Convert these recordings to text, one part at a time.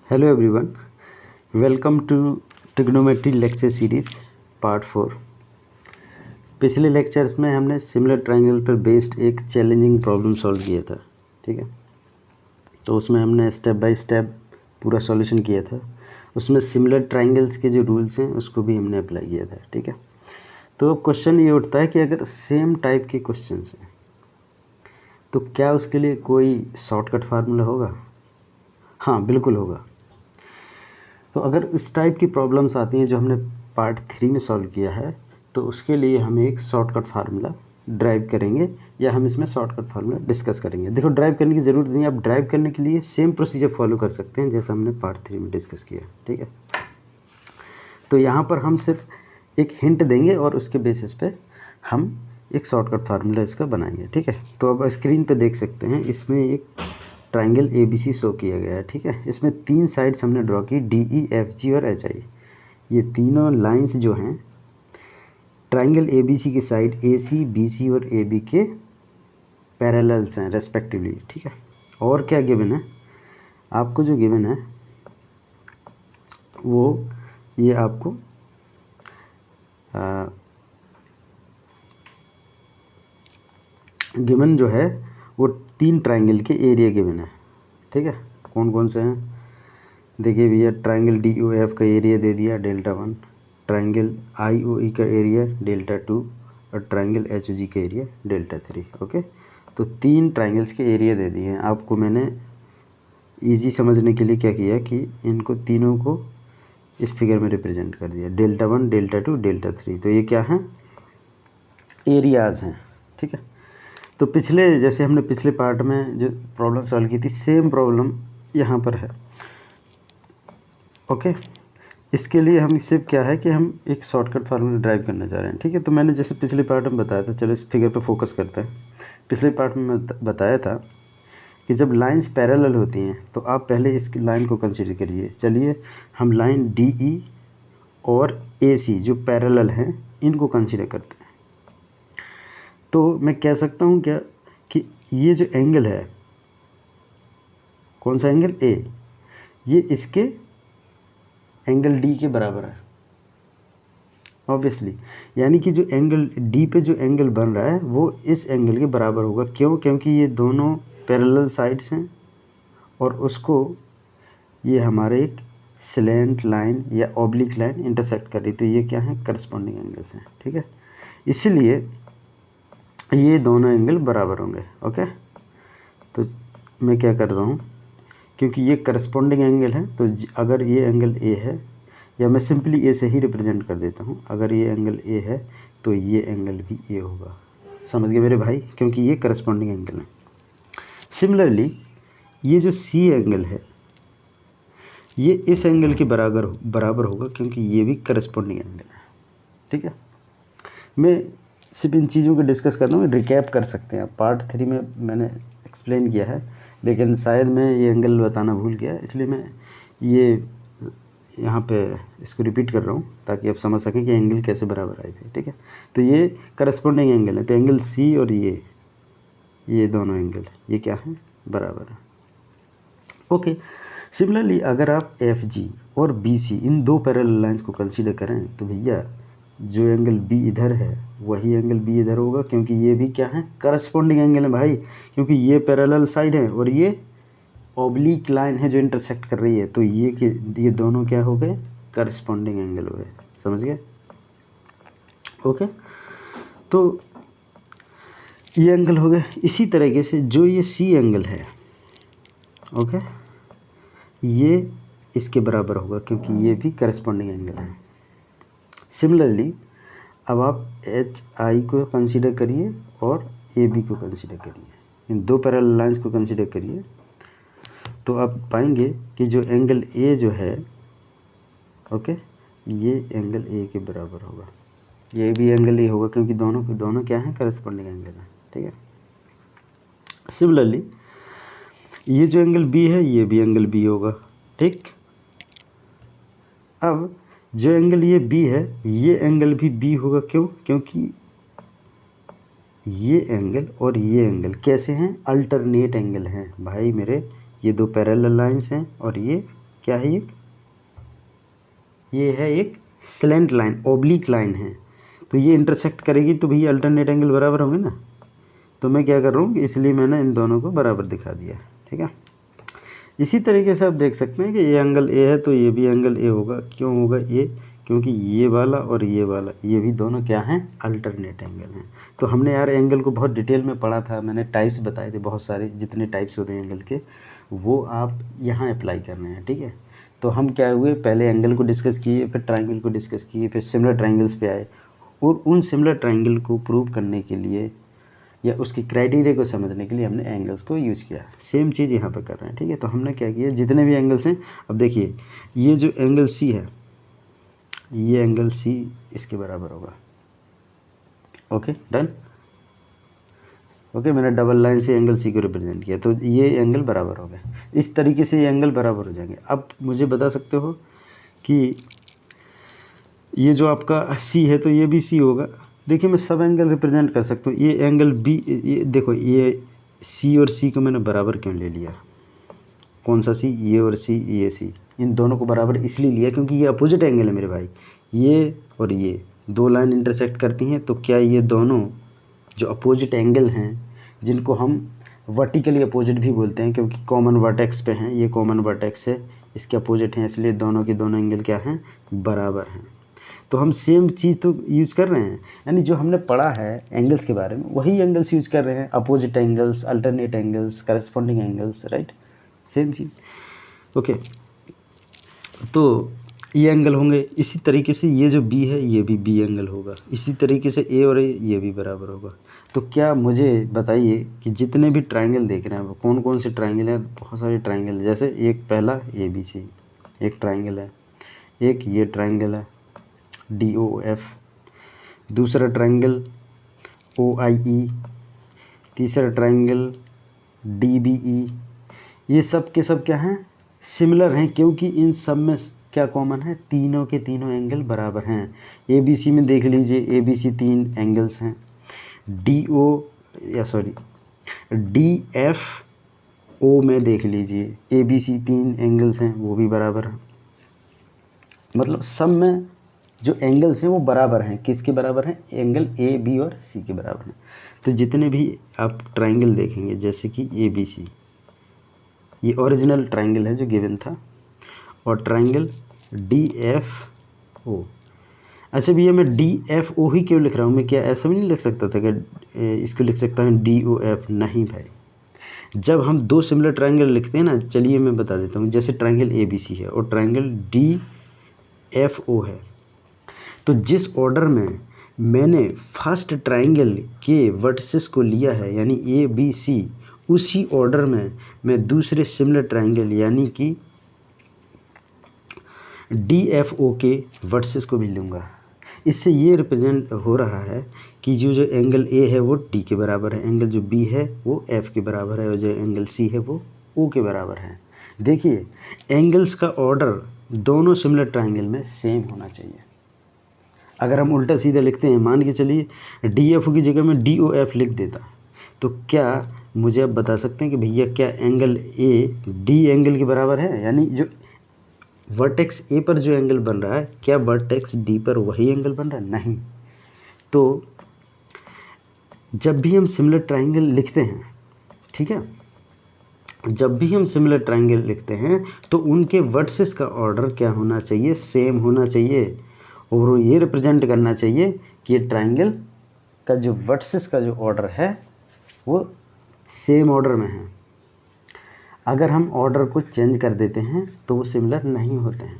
Hello everyone, welcome to trigonometry lecture series part 4। पिछले lectures में हमने सिमिलर ट्रायंगल पर बेस्ड एक चैलेंजिंग प्रॉब्लम सॉल्व किया था। ठीक है, तो उसमें हमने स्टेप बाय स्टेप पूरा सॉल्यूशन किया था। उसमें सिमिलर ट्रायंगल्स के जो रूल्स हैं उसको भी हमने अप्लाई किया था। ठीक है, तो क्वेश्चन ये उठता है कि अगर सेम टाइप के क्वेश्चंस हैं तो क्या उसके लिए कोई शॉर्टकट फार्मूला होगा? हाँ, बिल्कुल होगा। तो अगर इस टाइप की प्रॉब्लम्स आती हैं जो हमने पार्ट 3 में सॉल्व किया है, तो उसके लिए हम एक शॉर्टकट फार्मूला ड्राइव करेंगे या हम इसमें शॉर्टकट फार्मूला डिस्कस करेंगे। देखो, ड्राइव करने की ज़रूरत नहीं है। आप ड्राइव करने के लिए सेम प्रोसीजर फॉलो कर सकते हैं जैसा हमने पार्ट 3 में डिस्कस किया। ठीक है, तो यहाँ पर हम सिर्फ एक हिंट देंगे और उसके बेसिस पे हम एक शॉर्टकट फार्मूला इसका बनाएंगे। ठीक है, तो अब स्क्रीन पे देख सकते हैं, इसमें एक ट्राइंगल ABC शो किया गया है। ठीक है, इसमें 3 साइड्स हमने ड्रॉ की, DE, FG और HI। ये तीनों लाइंस जो हैं ट्राइंगल ABC की साइड AC, BC और AB के पैरेलल्स हैं रेस्पेक्टिवली। ठीक है, और क्या गिवन है आपको? जो गिवन है वो ये आपको गिवन जो है वो 3 ट्राइंगल के एरिया गिवन है। ठीक है, कौन कौन से हैं? देखिए भैया, ट्राइंगल DOF का एरिया दे दिया Δ1, ट्राइंगल IOE का एरिया Δ2 और ट्राइंगल HOG का एरिया Δ3। ओके, तो 3 ट्राइंगल्स के एरिया दे दिए हैं आपको। मैंने इजी समझने के लिए क्या किया कि इनको तीनों को इस फिगर में रिप्रेजेंट कर दिया, Δ1, Δ2, Δ3। तो ये क्या हैं? एरियाज़ हैं। ठीक है, तो जैसे हमने पिछले पार्ट में जो प्रॉब्लम सॉल्व की थी, सेम प्रॉब्लम यहाँ पर है। ओके, इसके लिए हम सिर्फ क्या है कि हम एक शॉर्टकट फार्मूला ड्राइव करना चाह रहे हैं। ठीक है, तो मैंने जैसे पिछले पार्ट में बताया था, चलो इस फिगर पे फोकस करते हैं। पिछले पार्ट में मैं बताया था कि जब लाइंस पैरेलल होती हैं तो आप पहले इस लाइन को कंसीडर करिए। चलिए हम लाइन DE और AC जो पैरेलल हैं इनको कंसीडर करते हैं। तो मैं कह सकता हूँ क्या कि ये जो एंगल है, कौन सा एंगल? A, ये इसके एंगल D के बराबर है ऑब्वियसली। यानी कि जो एंगल D पे जो एंगल बन रहा है वो इस एंगल के बराबर होगा। क्यों? क्योंकि ये दोनों पैरेलल साइड्स हैं और उसको ये हमारे एक स्लैंट लाइन या ऑब्लिक लाइन इंटरसेक्ट कर रही। तो ये क्या है? करस्पॉन्डिंग एंगल्स हैं। ठीक है, इसीलिए ये दोनों एंगल बराबर होंगे। ओके, तो मैं क्या कर रहा हूँ, क्योंकि ये करस्पॉन्डिंग एंगल है तो अगर ये एंगल A है, या मैं सिंपली A से ही रिप्रेजेंट कर देता हूँ, अगर ये एंगल A है तो ये एंगल भी A होगा। समझ गए मेरे भाई? क्योंकि ये करस्पॉन्डिंग एंगल है। सिमिलरली ये जो C एंगल है ये इस एंगल के बराबर होगा क्योंकि ये भी करस्पॉन्डिंग एंगल है। ठीक है, मैं सिर्फ इन चीज़ों को डिस्कस करता हूँ, रिकैप कर सकते हैं। पार्ट 3 में मैंने एक्सप्लेन किया है, लेकिन शायद मैं ये एंगल बताना भूल गया, इसलिए मैं ये यहाँ पे इसको रिपीट कर रहा हूँ ताकि आप समझ सकें कि एंगल कैसे बराबर आए थे। ठीक है, तो ये करस्पॉन्डिंग एंगल है, तो एंगल C और ये दोनों एंगल ये क्या है? बराबर है। ओके, सिमिलरली अगर आप FG और BC इन दो पैरेलल लाइंस को कंसीडर करें तो भैया जो एंगल B इधर है वही एंगल B इधर होगा, क्योंकि ये भी क्या है? करस्पॉन्डिंग एंगल है भाई, क्योंकि ये पैरेलल साइड है और ये ऑब्लिक लाइन है जो इंटरसेक्ट कर रही है। तो ये दोनों क्या हो गए? करस्पॉन्डिंग एंगल हो गए। समझ गए? ओके, तो ये एंगल हो गए। इसी तरीके से जो ये C एंगल है, ओके, ये इसके बराबर होगा क्योंकि ये भी करस्पॉन्डिंग एंगल है। सिमिलरली अब आप HI को कंसीडर करिए और AB को कंसीडर करिए, इन दो पैरेलल लाइंस को कंसीडर करिए, तो आप पाएंगे कि जो एंगल A जो है, ओके, ये एंगल A के बराबर होगा, ये भी एंगल A होगा क्योंकि दोनों क्या हैं? करस्पॉन्डिंग एंगल है। ठीक है, सिमिलरली ये जो एंगल B है ये भी एंगल B होगा। ठीक, अब जो एंगल ये B है ये एंगल भी B होगा। क्यों? क्योंकि ये एंगल और ये एंगल कैसे हैं? अल्टरनेट एंगल हैं भाई मेरे। ये दो पैरेलल लाइंस हैं और ये क्या है ये है एक स्लैंट लाइन, ओब्लिक लाइन है, तो ये इंटरसेक्ट करेगी तो भैया अल्टरनेट एंगल बराबर होंगे ना। तो मैं क्या कर रहा हूँ, इसलिए मैंने इन दोनों को बराबर दिखा दिया, ठीक है। इसी तरीके से आप देख सकते हैं कि ये एंगल ए है तो ये भी एंगल ए होगा। क्यों होगा ए? क्योंकि ये वाला और ये वाला ये भी दोनों क्या हैं, अल्टरनेट एंगल हैं। तो हमने यार एंगल को बहुत डिटेल में पढ़ा था, मैंने टाइप्स बताए थे बहुत सारे, जितने टाइप्स होते हैं एंगल के वो आप यहाँ अप्लाई करने हैं, ठीक है। तो हम क्या हुए, पहले एंगल को डिस्कस किए, फिर ट्राइंगल को डिस्कस किए, फिर सिमिलर ट्राइंगल्स पे आए, और उन सिमिलर ट्राइंगल को प्रूव करने के लिए या उसकी क्राइटेरिया को समझने के लिए हमने एंगल्स को यूज़ किया। सेम चीज़ यहाँ पर कर रहे हैं, ठीक है। तो हमने क्या किया, जितने भी एंगल्स हैं, अब देखिए ये जो एंगल सी है, ये एंगल सी इसके बराबर होगा। Okay done. ओके मैंने डबल लाइन से एंगल सी को रिप्रेजेंट किया, तो ये एंगल बराबर हो गए। इस तरीके से ये एंगल बराबर हो जाएंगे। अब मुझे बता सकते हो कि ये जो आपका सी है तो ये भी सी होगा। देखिए मैं सब एंगल रिप्रेजेंट कर सकता हूँ। ये एंगल बी, ये देखो ये सी और सी को मैंने बराबर क्यों ले लिया, कौन सा सी, ये और सी, ये सी, इन दोनों को बराबर इसलिए लिया क्योंकि ये अपोजिट एंगल है मेरे भाई। ये और ये दो लाइन इंटरसेक्ट करती हैं, तो क्या ये दोनों जो अपोजिट एंगल हैं, जिनको हम वर्टिकली अपोजिट भी बोलते हैं क्योंकि कॉमन वर्टेक्स पे हैं, ये कॉमन वर्टेक्स है, इसके अपोजिट हैं, इसलिए दोनों के दोनों एंगल क्या हैं, बराबर हैं। तो हम सेम चीज़ तो यूज़ कर रहे हैं, यानी जो हमने पढ़ा है एंगल्स के बारे में वही एंगल्स यूज़ कर रहे हैं, opposite angles, alternate angles, corresponding angles, right, same चीज़। ओके तो ये एंगल होंगे। इसी तरीके से ये जो बी है ये भी बी एंगल होगा। इसी तरीके से ए और ए ये भी बराबर होगा। तो क्या मुझे बताइए कि जितने भी ट्राइंगल देख रहे हैं वो कौन कौन से ट्राइंगल हैं। बहुत सारे ट्राइंगल, जैसे एक पहला ए बी सी एक ट्राइंगल है, एक ये ट्राइंगल है डी ओ एफ, दूसरा ट्राइंगल ओ आई ई, तीसरा ट्राइंगल डी बी ई। ये सब के सब क्या हैं, सिमिलर हैं, क्योंकि इन सब में क्या कॉमन है, तीनों के तीनों एंगल बराबर हैं। ए बी सी में देख लीजिए, ए बी सी 3 एंगल्स हैं, डी एफ ओ में देख लीजिए ए बी सी 3 एंगल्स हैं, वो भी बराबर हैं। मतलब सब में जो एंगल्स हैं वो बराबर हैं। किसके बराबर हैं, एंगल ए बी और सी के बराबर हैं। तो जितने भी आप ट्राइंगल देखेंगे, जैसे कि ए बी सी, ये ओरिजिनल ट्राइंगल है जो गिवन था, और ट्राइंगल डी एफ ओ। अच्छा भैया मैं डी एफ ओ ही क्यों लिख रहा हूँ, मैं क्या ऐसा भी नहीं लिख सकता था कि इसको लिख सकता हूँ डी ओ एफ? नहीं भाई, जब हम दो सिमिलर ट्राइंगल लिखते हैं ना, चलिए मैं बता देता हूँ। जैसे ट्राइंगल ए बी सी है और ट्राइंगल डी एफ ओ है, तो जिस ऑर्डर में मैंने फर्स्ट ट्राइंगल के वर्टिसेस को लिया है, यानी ए बी सी, उसी ऑर्डर में मैं दूसरे सिमिलर ट्राइंगल यानी कि डी एफ ओ के वर्टिसेस को भी लूँगा। इससे ये रिप्रेजेंट हो रहा है कि जो एंगल ए है वो डी के बराबर है, एंगल जो बी है वो एफ के बराबर है, और जो एंगल सी है वो ओ के बराबर है। देखिए एंगल्स का ऑर्डर दोनों सिमिलर ट्राइंगल में सेम होना चाहिए। अगर हम उल्टा सीधा लिखते हैं, मान के चलिए डी एफ ओ की जगह में डी ओ एफ लिख देता, तो क्या मुझे आप बता सकते हैं कि भैया क्या एंगल ए डी एंगल के बराबर है? यानी जो वर्टेक्स ए पर जो एंगल बन रहा है, क्या वर्टेक्स डी पर वही एंगल बन रहा है? नहीं। तो जब भी हम सिमिलर ट्राइंगल लिखते हैं, ठीक है, जब भी हम सिमिलर ट्राइंगल लिखते हैं तो उनके वर्टिसेस का ऑर्डर क्या होना चाहिए, सेम होना चाहिए, और वो ये रिप्रेजेंट करना चाहिए कि ये ट्राइंगल का जो वर्टिसेस का जो ऑर्डर है वो सेम ऑर्डर में है। अगर हम ऑर्डर को चेंज कर देते हैं तो वो सिमिलर नहीं होते हैं।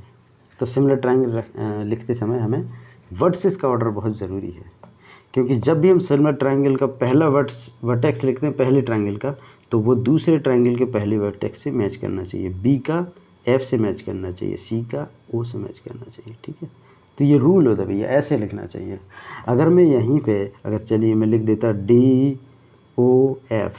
तो सिमिलर ट्राइंगल लिखते समय हमें वर्टिसेस का ऑर्डर बहुत ज़रूरी है, क्योंकि जब भी हम सिमिलर ट्राइंगल का पहला वर्टेक्स लिखते हैं पहले ट्राइंगल का, तो वो दूसरे ट्राइंगल के पहले वर्टेक्स से मैच करना चाहिए, बी का एफ से मैच करना चाहिए, सी का ओ से मैच करना चाहिए, ठीक है। तो ये रूल होता है भैया, ऐसे लिखना चाहिए। अगर मैं यहीं पे अगर चलिए मैं लिख देता डी ओ एफ,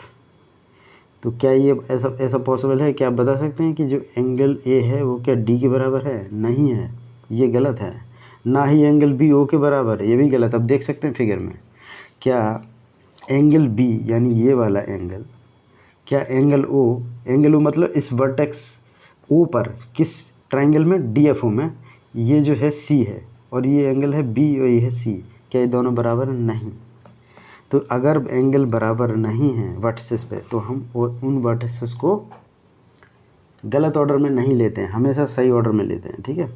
तो क्या ये ऐसा पॉसिबल है? क्या आप बता सकते हैं कि जो एंगल ए है वो क्या डी के बराबर है? नहीं है, ये गलत है। ना ही एंगल बी ओ के बराबर है, ये भी गलत। अब देख सकते हैं फिगर में, क्या एंगल बी यानी ये वाला एंगल, क्या एंगल ओ मतलब इस वर्टेक्स ओ पर किस ट्राइंगल में DFO में ये जो है C है और ये एंगल है B और ये है C, क्या ये दोनों बराबर नहीं? तो अगर एंगल बराबर नहीं है वर्टिसेस पे तो हम उन वर्टिसेस को गलत ऑर्डर में नहीं लेते हैं, हमेशा सही ऑर्डर में लेते हैं, ठीक है।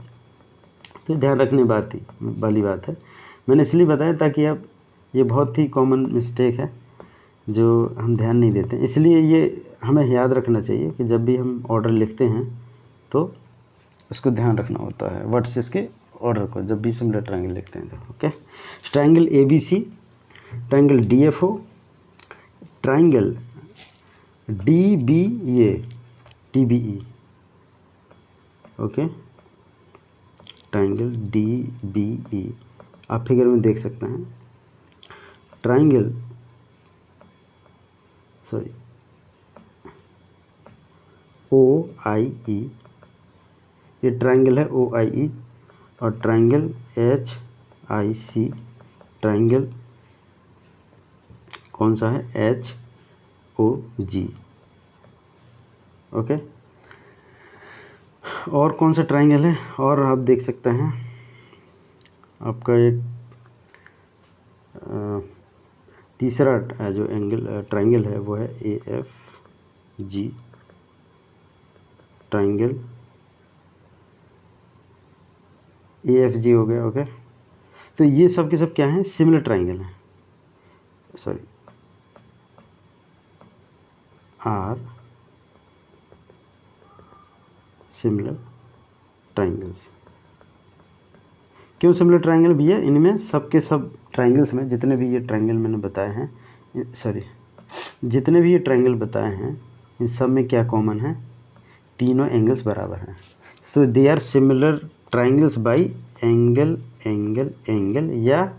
तो ध्यान रखने वाली बात है, मैंने इसलिए बताया ताकि आप, ये बहुत ही कॉमन मिस्टेक है जो हम ध्यान नहीं देते, इसलिए ये हमें याद रखना चाहिए कि जब भी हम ऑर्डर लिखते हैं तो उसको ध्यान रखना होता है वर्टिसेस के ऑर्डर को, जब भी सिमिलर ट्रायंगल लिखते हैं तो। Okay, triangle ABC, triangle DFO, triangle TBE, okay, triangle DBE आप फिगर में देख सकते हैं। ट्रायंगल OIE, ये ट्रायंगल है OIE, और ट्रायंगल HIC, ट्रायंगल कौन सा है HOG, ओके। और कौन सा ट्रायंगल है, और आप देख सकते हैं आपका एक तीसरा जो ट्रायंगल है वो है AFG, ट्रायंगल AFG हो गया, ओके। तो ये सब के सब क्या हैं, सिमिलर ट्रायंगल हैं, आर सिमिलर ट्रायंगल्स। क्यों सिमिलर ट्रायंगल भैया? इनमें सब के सब ट्रायंगल्स में जितने भी ये ट्रायंगल मैंने बताए हैं, जितने भी ये ट्रायंगल बताए हैं, इन सब में क्या कॉमन है, तीनों एंगल्स बराबर हैं। So they are similar triangles by angle angle angle, या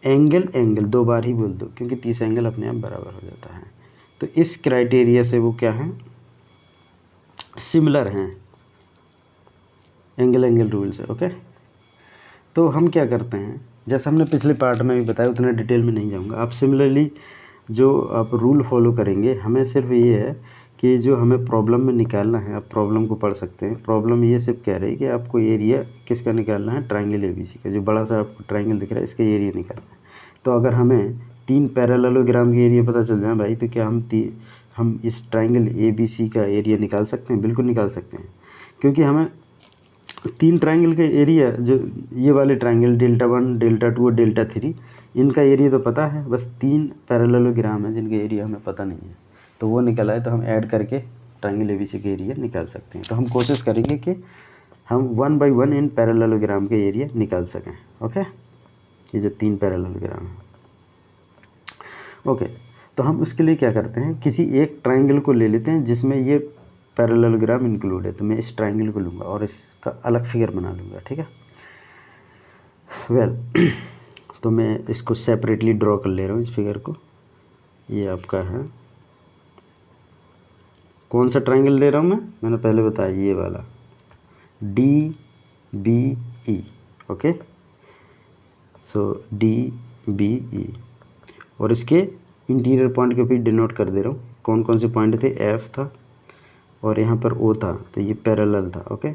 एंगल एंगल, दो बार ही बोल दो क्योंकि 30 एंगल अपने आप बराबर हो जाता है। तो इस क्राइटेरिया से वो क्या है, सिमिलर हैं, एंगल एंगल रूल से, ओके। तो हम क्या करते हैं, जैसा हमने पिछले पार्ट में भी बताया, उतना डिटेल में नहीं जाऊंगा। आप सिमिलरली जो आप रूल फॉलो करेंगे, हमें सिर्फ ये है कि जो हमें प्रॉब्लम में निकालना है, आप प्रॉब्लम को पढ़ सकते हैं। प्रॉब्लम ये सिर्फ कह रही है कि आपको एरिया किसका निकालना है, ट्रायंगल ABC का, जो बड़ा सा आपको ट्रायंगल दिख रहा है इसका एरिया निकालना है। तो अगर हमें 3 पैरेललोग्राम के एरिया पता चल जाए भाई, तो क्या हम इस ट्रायंगल ABC का एरिया निकाल सकते हैं? बिल्कुल निकाल सकते हैं, क्योंकि हमें 3 ट्रायंगल के एरिया, जो ये वाले ट्रायंगल Δ1, Δ2 और Δ3, इनका एरिया तो पता है, बस 3 पैरेललोग्राम है जिनके एरिया हमें पता नहीं है, तो वो निकला है, तो हम ऐड करके ट्रायंगल ABC के एरिया निकाल सकते हैं। तो हम कोशिश करेंगे कि हम 1 बाय 1 इन पैरेललोग्राम के एरिया निकाल सकें, ओके। ये जो 3 पैरेललोग्राम है, ओके। तो हम उसके लिए क्या करते हैं, किसी एक ट्रायंगल को ले लेते हैं जिसमें ये पैरेललोग्राम इंक्लूड है। तो मैं इस ट्रायंगल को लूँगा और इसका अलग फिगर बना लूँगा, ठीक है। वेल तो मैं इसको सेपरेटली ड्रॉ कर ले रहा हूँ, इस फिगर को। ये आपका है, कौन सा ट्रायंगल ले रहा हूँ मैंने पहले बताया, ये वाला DBE, ओके। सो DBE, और इसके इंटीरियर पॉइंट को भी डिनोट कर दे रहा हूँ। कौन कौन से पॉइंट थे, F था और यहाँ पर O था, तो ये पैरेलल था, ओके।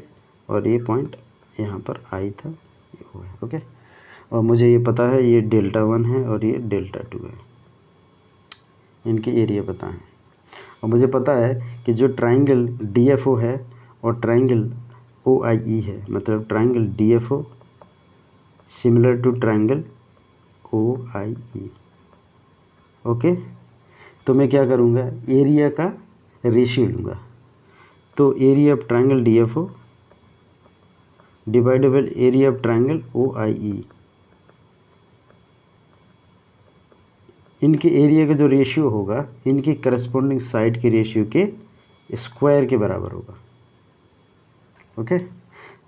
और ये पॉइंट यहाँ पर I था, ये O है, ओके। और मुझे ये पता है ये Δ1 है और ये Δ2 है, इनके एरिया पता है। और मुझे पता है कि जो ट्रायंगल DFO है और ट्रायंगल OIE है, मतलब triangle DFO similar to triangle OIE, okay. तो मैं क्या करूँगा, एरिया का रेशियो लूँगा। तो area of triangle DFO divided by area of triangle OIE, इनके एरिया का जो रेशियो होगा, इनके करस्पॉन्डिंग साइड के रेशियो के स्क्वायर के बराबर होगा, ओके।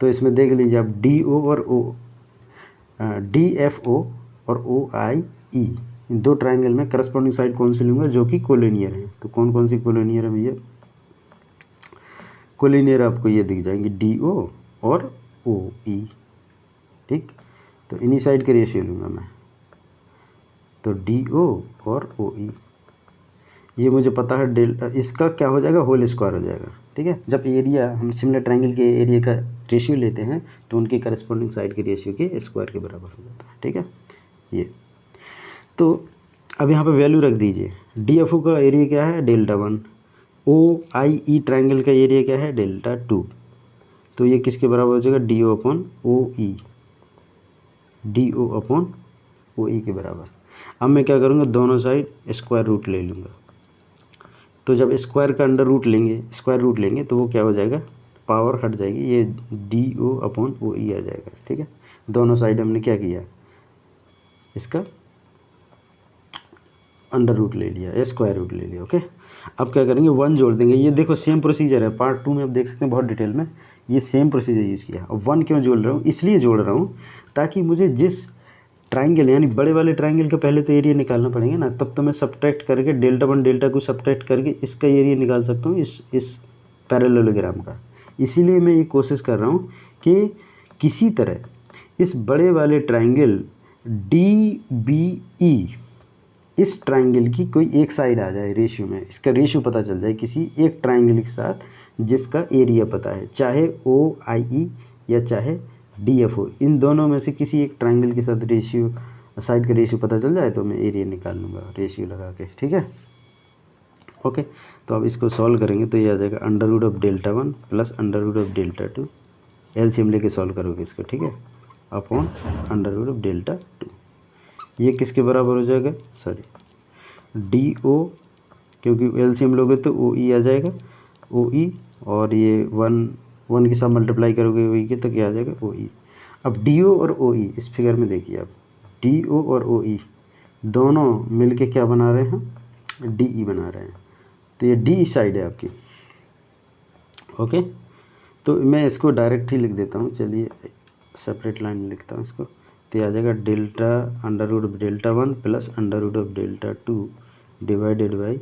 तो इसमें देख लीजिए आप, DFO और OIE, इन दो ट्रायंगल में करस्पॉन्डिंग साइड कौन सी लूँगा, जो कि कोलिनियर है। तो कौन कौन सी कोलिनियर है भैया, कोलिनियर आपको ये दिख जाएंगे, DO और OE, ठीक। तो इन्हीं साइड के रेशियो लूँगा मैं, तो DO और OE, ये मुझे पता है। इसका क्या हो जाएगा, होल स्क्वायर हो जाएगा, ठीक है। जब एरिया हम सिमिलर ट्रायंगल के एरिया का रेशियो लेते हैं तो उनके करस्पॉन्डिंग साइड के रेशियो के स्क्वायर के बराबर हो जाता है, ठीक है। ये तो अब यहाँ पे वैल्यू रख दीजिए। डी एफ ओ का एरिया क्या है, डेल्टा 1। ओ आई ई ट्राइंगल का एरिया क्या है, डेल्टा 2। तो ये किसके बराबर हो जाएगा, डी ओ अपॉन ओ ई, डी ओ अपॉन ओ ई के बराबर। अब मैं क्या करूँगा, दोनों साइड स्क्वायर रूट ले लूँगा। तो जब स्क्वायर का अंडर रूट लेंगे, स्क्वायर रूट लेंगे तो वो क्या हो जाएगा, पावर हट जाएगी, ये डी ओ अपॉन ओ ई आ जाएगा, ठीक है। दोनों साइड हमने क्या किया, इसका अंडर रूट ले लिया या स्क्वायर रूट ले लिया, ओके। अब क्या करेंगे, 1 जोड़ देंगे। ये देखो सेम प्रोसीजर है, पार्ट 2 में आप देख सकते हैं बहुत डिटेल में, ये सेम प्रोसीजर यूज़ किया। अब 1 क्यों जोड़ रहा हूँ, इसलिए जोड़ रहा हूँ ताकि मुझे जिस ट्राइंगल यानी बड़े वाले ट्राइंगल का पहले तो एरिया निकालना पड़ेगा ना, तब तो मैं सब्ट्रैक्ट करके डेल्टा 1 डेल्टा 2 सब्ट्रैक्ट करके इसका एरिया निकाल सकता हूँ इस पैरेललोग्राम का। इसीलिए मैं ये कोशिश कर रहा हूँ कि किसी तरह इस बड़े वाले ट्राइंगल डी बी ई, इस ट्राइंगल की कोई एक साइड आ जाए रेशियो में, इसका रेशियो पता चल जाए किसी एक ट्राइंगल के साथ जिसका एरिया पता है, चाहे ओ आई ई या चाहे डी एफ ओ, इन दोनों में से किसी एक ट्राइंगल के साथ रेशियो, साइड का रेशियो पता चल जाए तो मैं एरिया निकाल लूँगा रेशियो लगा के, ठीक है, ओके। तो अब इसको सॉल्व करेंगे तो ये आ जाएगा under root of delta 1 plus under root of delta 2, LCM लेके सॉल्व करोगे इसको, ठीक है, upon under root of delta 2। ये किसके बराबर हो जाएगा, सॉरी डी ओ, क्योंकि एलसीएम लोगे तो ओ ई आ जाएगा, ओ ई, और ये 1 के साथ मल्टीप्लाई करोगे ओ ई के तो क्या आ जाएगा, ओ ई। अब डी ओ और ओ ई इस फिगर में देखिए आप, डी ओ और ओ ई दोनों मिलके क्या बना रहे हैं, डी ई बना रहे हैं। तो ये डी साइड है आपकी, ओके। तो मैं इसको डायरेक्ट ही लिख देता हूँ, चलिए सेपरेट लाइन में लिखता हूँ इसको। तो आ जाएगा delta under root of delta 1 plus under root of delta 2 divided by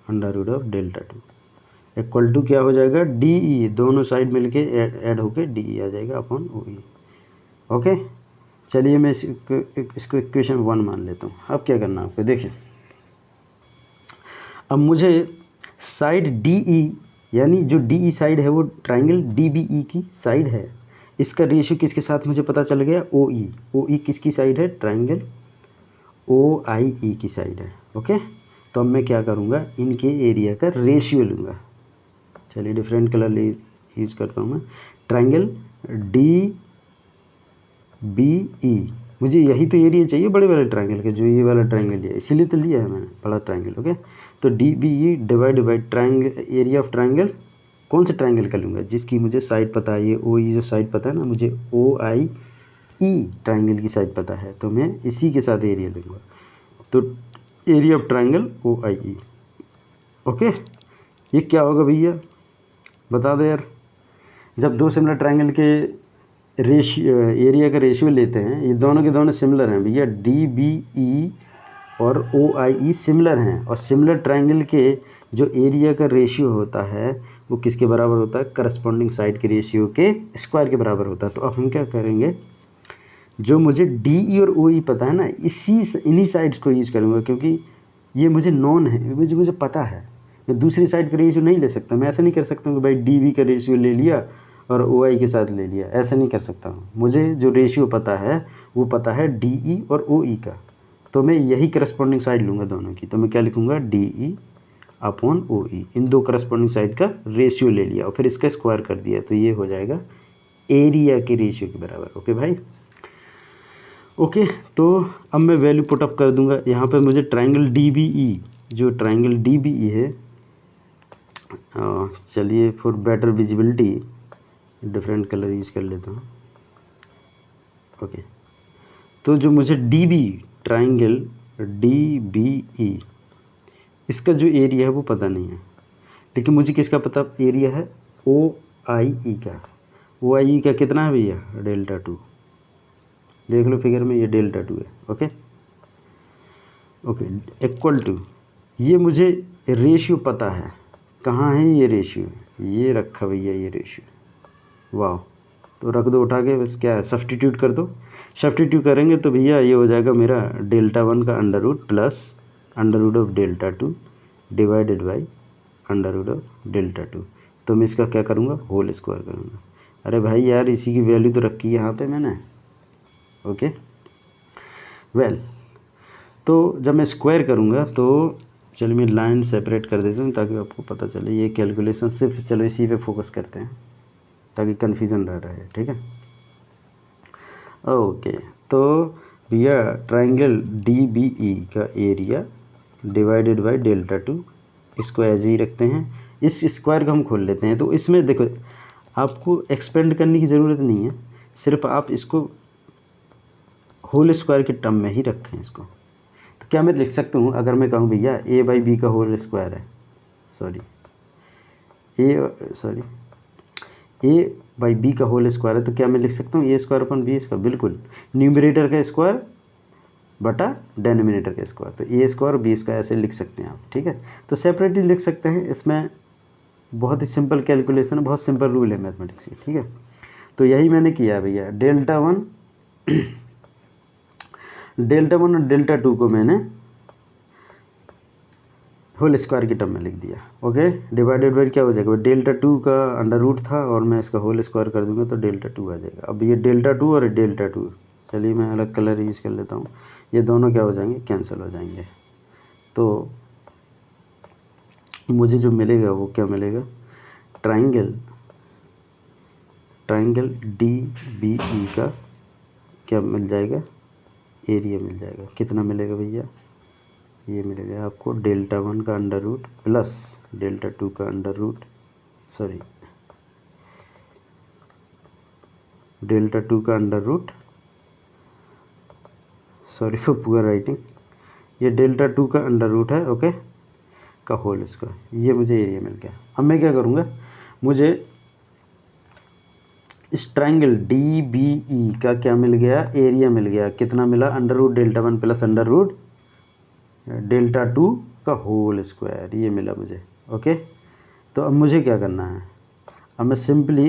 under root of delta 2 equal to क्या हो जाएगा, डी ई, दोनों साइड मिलके ऐड होके डी ई आ जाएगा अपॉन ओ ई, ओके। चलिए मैं इसको इक्वेशन 1 मान लेता हूँ। अब क्या करना है आपको, देखिए अब मुझे साइड डी ई, यानी जो डी ई साइड है वो ट्राइंगल डी बी ई की साइड है, इसका रेशियो किसके साथ मुझे पता चल गया, ओ ई। ओ ई किसकी साइड है, ट्राइंगल ओ आई ई की साइड है, ओके। तो अब मैं क्या करूँगा, इनके एरिया का रेशियो लूँगा। चलिए डिफरेंट कलर यूज़ करता हूँ मैं, ट्राइंगल डी बी ई, मुझे यही तो एरिया चाहिए बड़े वाले ट्राइंगल के, जो ये वाला ट्राइंगल है, इसीलिए तो लिया है मैंने बड़ा ट्राइंगल, ओके। तो D B E divide by triangle area of triangle, कौन से ट्राइंगल का लूँगा, जिसकी मुझे साइड पता है, ये ओ ई जो साइड पता है ना, मुझे ओ आई ई ट्राइंगल की साइड पता है, तो मैं इसी के साथ एरिया लूँगा। तो area of triangle O I E, okay. ये क्या होगा भैया, बता दो यार। जब दो सिमिलर ट्राइंगल के रेशियो एरिया का रेशियो लेते हैं, ये दोनों के दोनों सिमिलर हैं भैया, डी बी ई और ओ आई ई सिमिलर हैं, और सिमिलर ट्राइंगल के जो एरिया का रेशियो होता है वो किसके बराबर होता है, करस्पॉन्डिंग साइड के रेशियो के स्क्वायर के बराबर होता है। तो अब हम क्या करेंगे, जो मुझे डी ई और ओ ई पता है ना, इन्हीं साइड्स को यूज करूँगा, क्योंकि ये मुझे नॉन है, मुझे पता है। मैं दूसरी साइड का रेशियो नहीं ले सकता, मैं ऐसा नहीं कर सकता हूँ कि भाई डी बी का रेशियो ले लिया और ओ आई के साथ ले लिया, ऐसा नहीं कर सकता हूँ। मुझे जो रेशियो पता है वो पता है डी ई और ओ ई का, तो मैं यही करस्पॉन्डिंग साइड लूँगा दोनों की। तो मैं क्या लिखूँगा, डी ई अपॉन ओ ई, इन दो करस्पॉन्डिंग साइड का रेशियो ले लिया और फिर इसका स्क्वायर कर दिया, तो ये हो जाएगा एरिया के रेशियो के बराबर, ओके भाई, ओके। तो अब मैं वैल्यू पुट अप कर दूंगा यहाँ पे। मुझे ट्राइंगल डी बी ई, जो ट्राइंगल डी बी ई है, चलिए for better visibility different colour use okay लेता हूँ, ओके। तो जो मुझे डी बी, ट्राइंगल डी बी ई, इसका जो एरिया है वो पता नहीं है, लेकिन मुझे किसका पता एरिया है, ओ आई ई का। ओ आई ई का कितना है भैया, डेल्टा 2, देख लो फिगर में, ये डेल्टा 2 है, ओके ओके। इक्वल टू, ये मुझे रेशियो पता है, कहाँ है ये रेशियो, ये रखा भैया ये रेशियो, वाह। तो रख दो उठा के, बस क्या है, सब्स्टिट्यूट कर दो। सब्स्टिट्यूट करेंगे तो भैया ये हो जाएगा मेरा डेल्टा 1 का under root plus under root of delta 2 divided by under root of delta 2। तो मैं इसका क्या करूँगा, होल स्क्वायर करूँगा। अरे भाई यार, इसी की वैल्यू तो रखी है यहाँ पे मैंने। ओके वेल, तो जब मैं स्क्वायर करूँगा तो चलिए मैं लाइन सेपरेट कर देता हूँ ताकि आपको पता चले ये कैलकुलेशन। सिर्फ चलो इसी पे फोकस करते हैं ताकि कन्फ्यूज़न ना रहे, ठीक है। ओके, तो भैया ट्राइंगल डी बी ई का area divided by delta two, इसको एज ही रखते हैं। इस स्क्वायर को हम खोल लेते हैं। तो इसमें देखो, आपको एक्सपेंड करने की ज़रूरत नहीं है, सिर्फ आप इसको होल स्क्वायर के टर्म में ही रखें इसको। तो क्या मैं लिख सकता हूँ, अगर मैं कहूँ भैया ए बाई बी का होल स्क्वायर है, ए बाई बी का होल स्क्वायर है, तो क्या मैं लिख सकता हूँ ए स्क्वायर अपन बी स्क्वायर? बिल्कुल, न्यूमरेटर का स्क्वायर बटा डेनोमिनेटर का स्क्वायर। तो ए स्क्वायर और बी स्क्वायर ऐसे लिख सकते हैं आप, ठीक है। तो सेपरेटली लिख सकते हैं, इसमें बहुत ही सिंपल कैलकुलेशन है, बहुत सिंपल रूल है मैथमेटिक्स की, ठीक है। तो यही मैंने किया भैया, डेल्टा वन और डेल्टा टू को मैंने होल स्क्वायर की टर्म में लिख दिया। ओके, डिवाइडेड बाई क्या हो जाएगा, डेल्टा टू का अंडर रूट था और मैं इसका होल स्क्वायर कर दूंगा तो डेल्टा टू आ जाएगा। अब ये डेल्टा टू और डेल्टा टू, चलिए मैं अलग कलर यूज़ कर लेता हूँ, ये दोनों क्या हो जाएंगे, कैंसिल हो जाएंगे। तो मुझे जो मिलेगा वो क्या मिलेगा, ट्राइंगल डी बी ई का क्या मिल जाएगा, एरिया मिल जाएगा। कितना मिलेगा भैया, ये मिलेगा आपको डेल्टा वन का under root plus delta two का अंडर रूट, डेल्टा टू का under root, sorry for poor writing, ये डेल्टा टू का अंडर रूट है, ओके, का होल स्क्वायर। ये मुझे एरिया मिल गया। अब मैं क्या करूँगा, मुझे इस ट्राइंगल डी बी ई का क्या मिल गया, एरिया मिल गया। कितना मिला, under root delta one plus under root delta two का होल स्क्वायर, ये मिला मुझे। ओके, तो अब मुझे क्या करना है, अब मैं सिंपली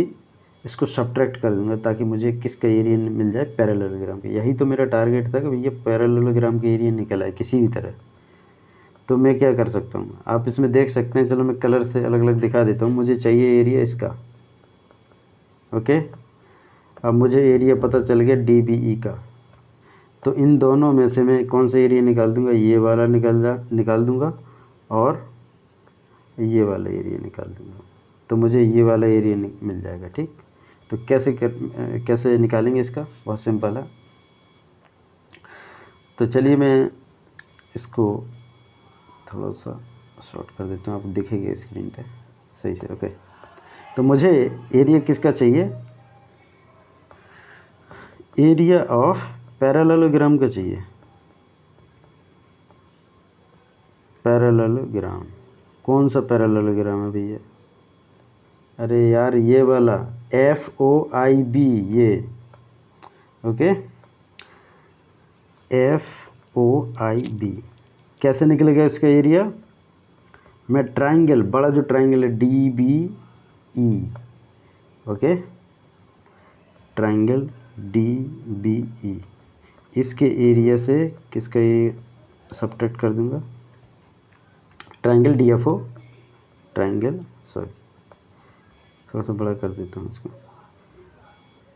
इसको सब्ट्रैक्ट कर दूंगा ताकि मुझे किसका एरिया मिल जाए, पैरेललोग्राम का। यही तो मेरा टारगेट था कि भैया पैरेललोग्राम का एरिया निकल आए किसी भी तरह। तो मैं क्या कर सकता हूँ, आप इसमें देख सकते हैं, चलो मैं कलर से अलग अलग दिखा देता हूँ। मुझे चाहिए एरिया इसका, ओके। अब मुझे एरिया पता चल गया डी बी ई का, तो इन दोनों में से मैं कौन सा एरिया निकाल दूंगा, ये वाला निकाल दूंगा और ये वाला एरिया निकाल दूंगा, तो मुझे ये वाला एरिया मिल जाएगा, ठीक। तो कैसे निकालेंगे इसका, बहुत सिंपल है। तो चलिए मैं इसको थोड़ा सा शॉर्ट कर देता हूँ, आप दिखेंगे स्क्रीन पे सही से। ओके, तो मुझे एरिया किसका चाहिए, एरिया ऑफ पैरेललोग्राम का चाहिए। पैरेललोग्राम, कौन सा पैरेललोग्राम है भैया, अरे यार ये वाला FOIB, ये ओके, FOIB। कैसे निकलेगा इसका एरिया, मैं ट्राइंगल, बड़ा जो ट्राइंगल है DBE, ओके, ट्राइंगल DBE, इसके एरिया से किसका ये सब्ट्रैक्ट कर दूंगा, ट्राइंगल DFO, ट्राइंगल, सॉरी थोड़ा सा बड़ा कर देता हूँ इसको,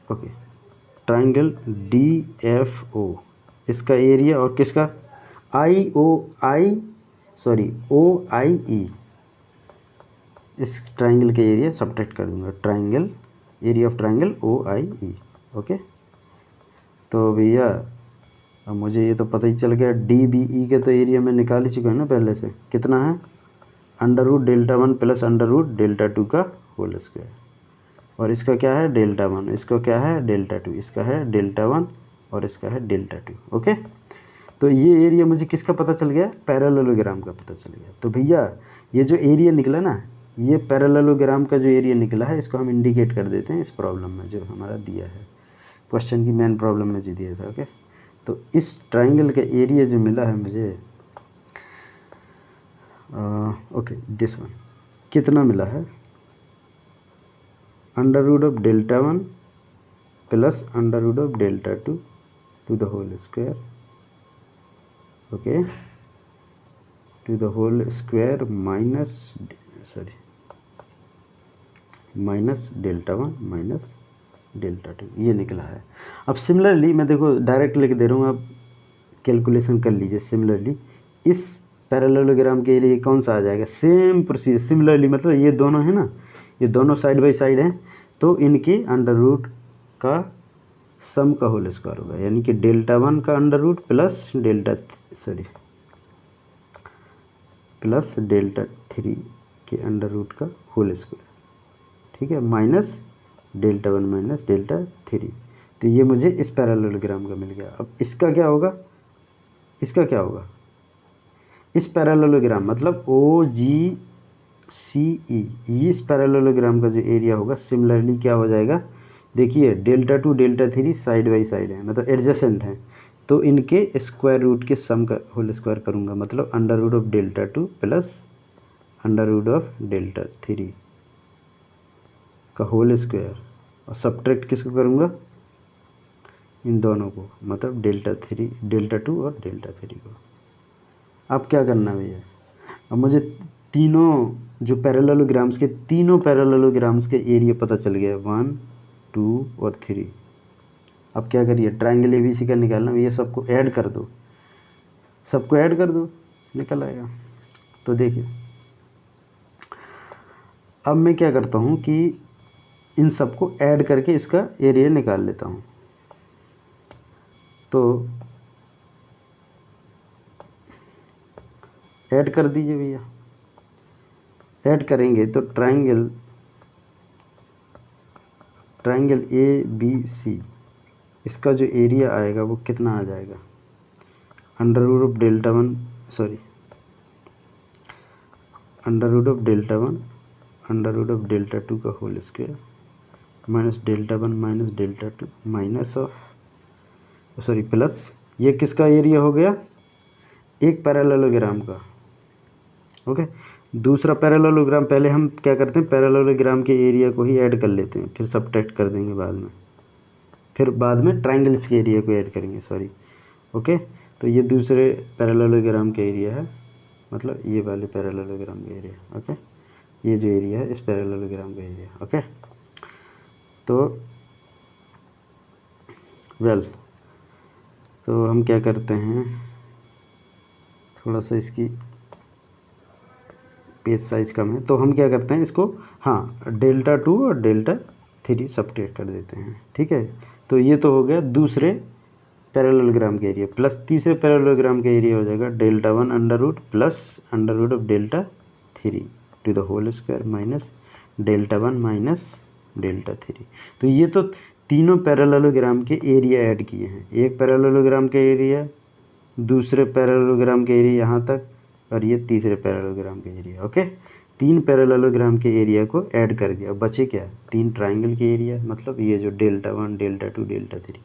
ओके, ट्राइंगल DFO, इसका एरिया और किसका OIE, इस ट्राइंगल के एरिया सब्ट्रैक्ट कर दूंगा, triangle area of triangle OIE, okay. तो भैया अब मुझे ये तो पता ही चल गया, DBE के तो एरिया मैं निकाल ही चुका है ना पहले से, कितना है, under root delta one plus under root delta two का होल स्क्वायर, और इसका क्या है डेल्टा वन, इसका क्या है डेल्टा टू, इसका है डेल्टा वन और इसका है डेल्टा टू, ओके। तो ये एरिया मुझे किसका पता चल गया, पैरेललोग्राम का पता चल गया। तो भैया ये जो एरिया निकला ना, ये पैरेललोग्राम का जो एरिया निकला है, इसको हम इंडिकेट कर देते हैं इस प्रॉब्लम में जो हमारा दिया है, क्वेश्चन की मेन प्रॉब्लम में जो दिया था, ओके। तो इस ट्राइंगल का एरिया जो मिला है मुझे, ओके, दिस वन कितना मिला है, under root of delta one plus under root of delta two to the whole square, okay, to the whole square minus, sorry minus delta one minus delta two, ये निकला है। अब similarly मैं देखो direct लिख दे रहा हूँ, आप कैलकुलेशन कर लीजिए। सिमिलरली इस पैरेललोग्राम के लिए कौन सा आ जाएगा, सेम प्रोसीजर। सिमिलरली मतलब ये दोनों है ना, ये दोनों साइड बाई साइड हैं, तो इनके अंडर रूट का सम का होल स्क्वायर होगा, यानी कि डेल्टा वन का under root plus plus delta three के अंडर रूट का होल स्क्वायर, ठीक है, minus delta one minus delta three. तो ये मुझे इस पैरेललोग्राम का मिल गया। अब इसका क्या होगा, इसका क्या होगा, इस पैरेललोग्राम मतलब ओ जी सी ई, इस पैरेललोग्राम का जो एरिया होगा सिमिलरली क्या हो जाएगा, देखिए delta two delta three side by side है, मतलब एडजेसेंट हैं, तो इनके स्क्वायर रूट के सम का होल स्क्वायर करूँगा, मतलब under root of delta two plus under root of delta three का होल स्क्वायर, और सब्ट्रैक्ट किसको करूँगा, इन दोनों को, मतलब डेल्टा टू और डेल्टा थ्री को। अब क्या करना है भैया, अब मुझे तीनों जो पैरेललोग्राम्स के, तीनों पैरेललोग्राम्स के एरिया पता चल गया, 1 2 और 3। अब क्या करिए, ट्रायंगल एबीसी का निकालना, ये सबको ऐड कर दो, सबको ऐड कर दो, निकल आएगा। तो देखिए अब मैं क्या करता हूँ कि इन सबको ऐड करके इसका एरिया निकाल लेता हूँ। तो ऐड कर दीजिए भैया, ऐड करेंगे तो ट्रायंगल ए बी सी, इसका जो एरिया आएगा वो कितना आ जाएगा, under root of delta one under root of delta one under root of delta two का whole square minus delta one minus delta two minus of plus, ये किसका एरिया हो गया, एक पैरेललोग्राम का। ओके, दूसरा पैरेललोग्राम, पहले हम क्या करते हैं, पैरेललोग्राम के एरिया को ही ऐड कर लेते हैं, फिर सब्ट्रैक्ट कर देंगे बाद में, फिर बाद में ट्रायंगल्स के एरिया को ऐड करेंगे, ओके। तो ये दूसरे पैरेललोग्राम का एरिया है, मतलब ये वाले पैरेललोग्राम का एरिया, ओके, ये जो एरिया है इस पैरेललोग्राम का एरिया, ओके। तो तो हम क्या करते हैं, थोड़ा सा इसकी पेज साइज कम है, तो हम क्या करते हैं इसको, हाँ, डेल्टा टू और डेल्टा थ्री सब्ट्रैक्ट कर देते हैं, ठीक है। तो ये तो हो गया दूसरे पैरेललोग्राम का एरिया, प्लस तीसरे पैरेललोग्राम का एरिया हो जाएगा delta one under root plus under root of delta three to the whole square minus delta one minus delta three. तो ये तो तीनों पैरेललोग्राम के एरिया ऐड किए हैं, एक पैरेललोग्राम का एरिया, दूसरे पैरेललोग्राम के एरिया यहाँ तक, और ये तीसरे पैरेललोग्राम के एरिया, ओके। तीन पैरेललोग्राम के एरिया को ऐड कर दिया, बचे क्या, तीन ट्रायंगल के एरिया, मतलब ये जो delta one delta two delta three,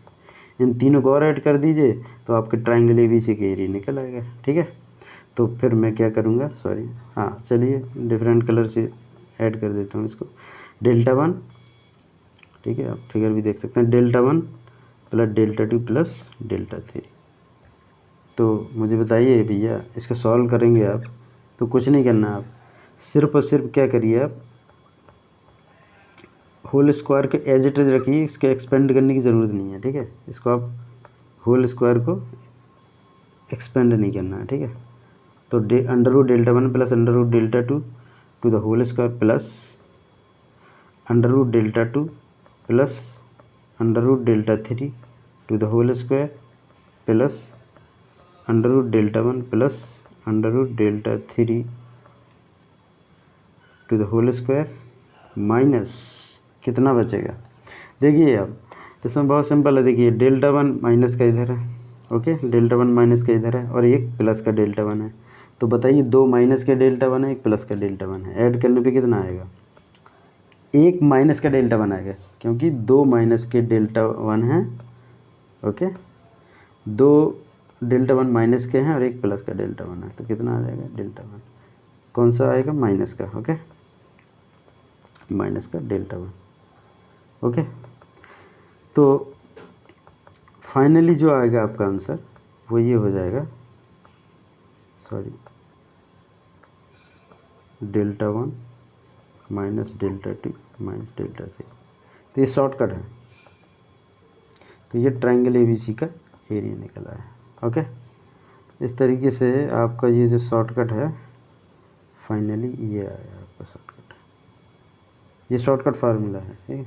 इन तीनों को और ऐड कर दीजिए तो आपके ट्रायंगल एबीसी के एरिया निकल आएगा, ठीक है। तो फिर मैं क्या करूँगा, हाँ चलिए डिफरेंट कलर से ऐड कर देता हूँ इसको, डेल्टा वन, ठीक है, आप फिगर भी देख सकते हैं, delta one plus delta two plus delta three. तो मुझे बताइए भैया, इसको सॉल्व करेंगे आप, तो कुछ नहीं करना, आप सिर्फ और सिर्फ क्या करिए, आप होल स्क्वायर के एज इट इज रखिए, इसके एक्सपेंड करने की ज़रूरत नहीं है, ठीक है। इसको आप होल स्क्वायर को एक्सपेंड नहीं करना है, ठीक है। तो under root delta one plus under root delta two to the whole square plus under root delta two plus under root delta three to the whole square plus under root delta one plus under root delta three to the whole square minus, कितना बचेगा, देखिए अब इसमें बहुत simple है, देखिए delta one minus का इधर है, ओके, डेल्टा वन माइनस का इधर है और एक प्लस का डेल्टा वन है। तो बताइए, दो माइनस का डेल्टा वन है, एक प्लस का डेल्टा वन है, ऐड करने पे कितना आएगा, एक माइनस का डेल्टा वन आएगा, क्योंकि दो माइनस के डेल्टा वन हैं, ओके, दो डेल्टा वन माइनस के हैं और एक प्लस का डेल्टा वन है, तो कितना आ जाएगा, डेल्टा वन कौन सा आएगा, माइनस का, ओके, माइनस का डेल्टा वन, ओके। तो फाइनली जो आएगा आपका आंसर वो ये हो जाएगा, delta one minus delta two minus delta three. तो ये शॉर्टकट है। तो ये ट्रायंगल ABC का एरिया निकला है। ओके, इस तरीके से आपका ये जो शॉर्टकट है फाइनली ये आया आपका शॉर्टकट। ये शॉर्टकट फार्मूला है, ठीक है।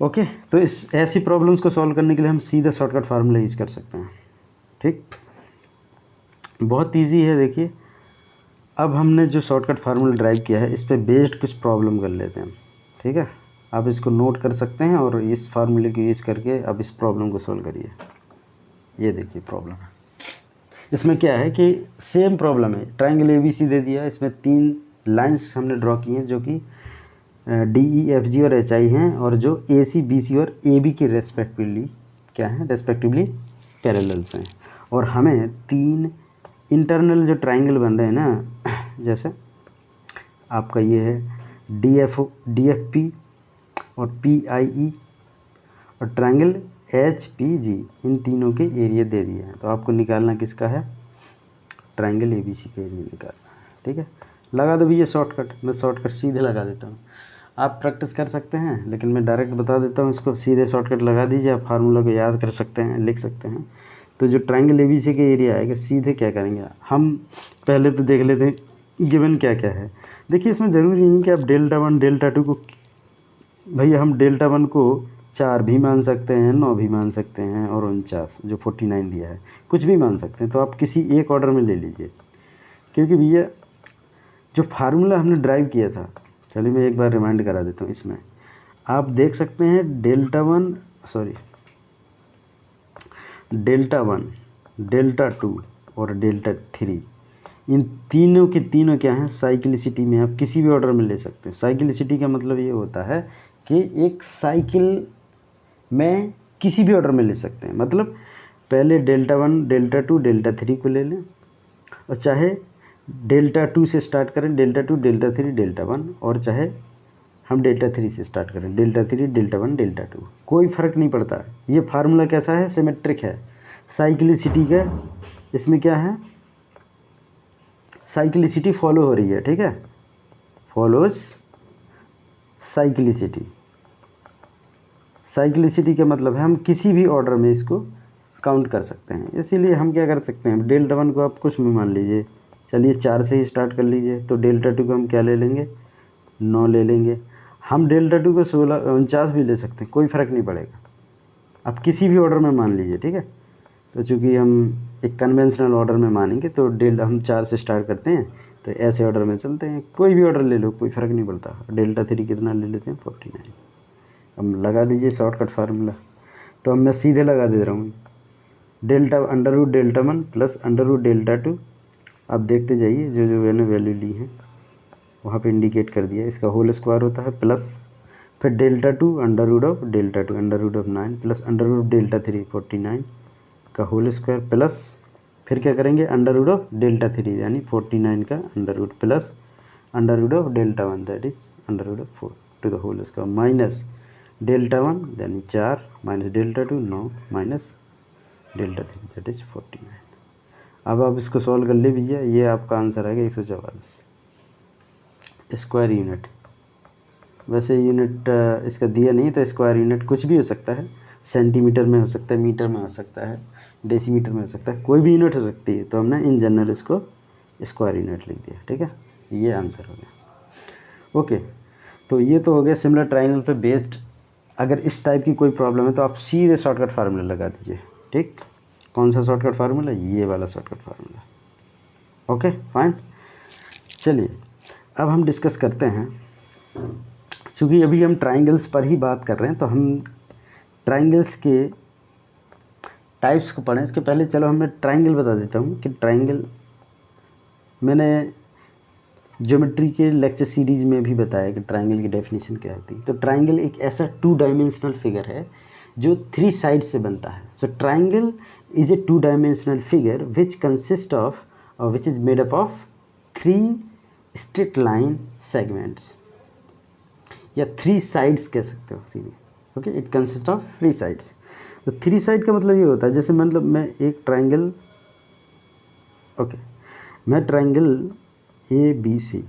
ओके, तो इस ऐसी प्रॉब्लम्स को सॉल्व करने के लिए हम सीधा शॉर्टकट फार्मूला यूज कर सकते हैं। ठीक, बहुत इजी है। देखिए, अब हमने जो शॉर्टकट फार्मूला ड्राइव किया है इस पे बेस्ड कुछ प्रॉब्लम कर लेते हैं। ठीक है, आप इसको नोट कर सकते हैं और इस फार्मूले को यूज करके अब इस प्रॉब्लम को सॉल्व करिए। ये देखिए प्रॉब्लम है, इसमें क्या है कि सेम प्रॉब्लम है, ट्रायंगल ABC दे दिया, इसमें 3 लाइंस हमने ड्रॉ की हैं जो कि DE, FG और HI हैं, और जो AC, BC और AB के रेस्पेक्टिवली क्या हैं, रेस्पेक्टिवली पैरेलल्स हैं। और हमें 3 इंटरनल जो ट्रायंगल बन रहे हैं ना, जैसे आपका ये है DFP और PIE और ट्रायंगल HPG, इन तीनों के एरिया दे दिए हैं। तो आपको निकालना किसका है, ट्रायंगल ABC का एरिया निकालना है। ठीक है, लगा दो भी ये शॉर्टकट, मैं शॉर्टकट सीधे लगा देता हूँ। आप प्रैक्टिस कर सकते हैं, लेकिन मैं डायरेक्ट बता देता हूँ, इसको सीधे शॉर्टकट लगा दीजिए। आप फार्मूला को याद कर सकते हैं, लिख सकते हैं। तो जो ट्रायंगल ABC का एरिया आएगा, सीधे क्या करेंगे, हम पहले तो देख लेते हैं गिवन क्या क्या है। देखिए, इसमें ज़रूरी नहीं कि आप डेल्टा 1 डेल्टा 2 को, भैया हम डेल्टा 1 को 4 भी मान सकते हैं, 9 भी मान सकते हैं, और 49 जो 49 दिया है, कुछ भी मान सकते हैं। तो आप किसी एक ऑर्डर में ले लीजिए, क्योंकि भैया जो फार्मूला हमने ड्राइव किया था, चलिए मैं एक बार रिमाइंड करा देता हूँ। इसमें आप देख सकते हैं डेल्टा 1 डेल्टा 2 और डेल्टा 3, इन तीनों के तीनों क्या हैं, साइक्लिसिटी में आप किसी भी ऑर्डर में ले सकते हैं। साइक्लिसिटी का मतलब ये होता है कि एक साइकिल में किसी भी ऑर्डर में ले सकते हैं। मतलब पहले डेल्टा 1 डेल्टा 2 डेल्टा 3 को ले लें, और चाहे डेल्टा 2 से स्टार्ट करें, डेल्टा 2 डेल्टा 3 डेल्टा 1, और चाहे हम डेल्टा 3 से स्टार्ट करें, डेल्टा 3 डेल्टा 1 डेल्टा 2, कोई फ़र्क नहीं पड़ता। ये फार्मूला कैसा है, सिमेट्रिक है। साइक्लिसिटी का इसमें क्या है, साइक्लिसिटी फॉलो हो रही है। ठीक है, फॉलोज साइक्लिसिटी। साइक्लिसिटी का मतलब है हम किसी भी ऑर्डर में इसको काउंट कर सकते हैं। इसीलिए हम क्या कर सकते हैं, डेल्टा 1 को आप कुछ भी मान लीजिए, चलिए 4 से ही स्टार्ट कर लीजिए। तो डेल्टा 2 को हम क्या ले लेंगे, 9 ले लेंगे। हम डेल्टा 2 को 49 भी ले सकते हैं, कोई फ़र्क नहीं पड़ेगा। आप किसी भी ऑर्डर में मान लीजिए। ठीक है, तो चूँकि हम एक कन्वेंशनल ऑर्डर में मानेंगे, तो हम 4 से स्टार्ट करते हैं, तो ऐसे ऑर्डर में चलते हैं। कोई भी ऑर्डर ले लो, कोई फ़र्क नहीं पड़ता। डेल्टा 3 कितना ले लेते हैं, 49। अब लगा दीजिए शॉर्टकट फार्मूला। तो अब मैं सीधे लगा दे रहा हूँ, delta under root delta 1 plus under root delta 2। आप देखते जाइए, जो जो मैंने वैल्यू ली है वहाँ पे इंडिकेट कर दिया। इसका होल स्क्वायर होता है प्लस, फिर delta 2 under root of delta 2 under root of 9 plus under root delta 3 49 का होल स्क्वायर, प्लस फिर क्या करेंगे, अंडर रूट ऑफ डेल्टा 3 यानी 49 का under root, plus under root of delta 1 that is under root of 4 to the whole square, minus delta 1 यानी 4 minus delta 2 9 minus delta 3 that is 49। अब आप इसको solve कर ले भैया, ये आपका आंसर आएगा 144 स्क्वायर यूनिट। वैसे यूनिट इसका दिया नहीं, तो स्क्वायर यूनिट कुछ भी हो सकता है, सेंटीमीटर में हो सकता है, मीटर में हो सकता है, डेसीमीटर में हो सकता है, कोई भी यूनिट हो सकती है। तो हमने इन जनरल इसको स्क्वायर यूनिट लिख दिया। ठीक है, ये आंसर हो गया। ओके, तो ये तो हो गया सिमिलर ट्रायंगल पे बेस्ड। अगर इस टाइप की कोई प्रॉब्लम है तो आप सीधे शॉर्टकट फार्मूला लगा दीजिए। ठीक, कौन सा शॉर्टकट फार्मूला, ये वाला शॉर्टकट फार्मूला। ओके फाइन, चलिए अब हम डिस्कस करते हैं। क्योंकि अभी हम ट्रायंगल्स पर ही बात कर रहे हैं, तो हम ट्रायंगल्स के टाइप्स को पढ़ें। इसके पहले चलो मैं ट्रायंगल बता देता हूँ कि ट्रायंगल मैंने ज्योमेट्री के लेक्चर सीरीज में भी बताया कि ट्रायंगल की डेफिनेशन क्या होती है। तो ट्रायंगल एक ऐसा 2 डायमेंशनल फिगर है जो 3 साइड से बनता है। So triangle is a 2 dimensional figure which consist of और which is made up of 3 straight line segments, या 3 साइड्स कह सकते हो सीधे। Okay, it consist of 3 sides. तो 3 साइड का मतलब ये होता है, जैसे मतलब मैं एक ट्रायंगल, ओके, मैं ट्रायंगल ABC,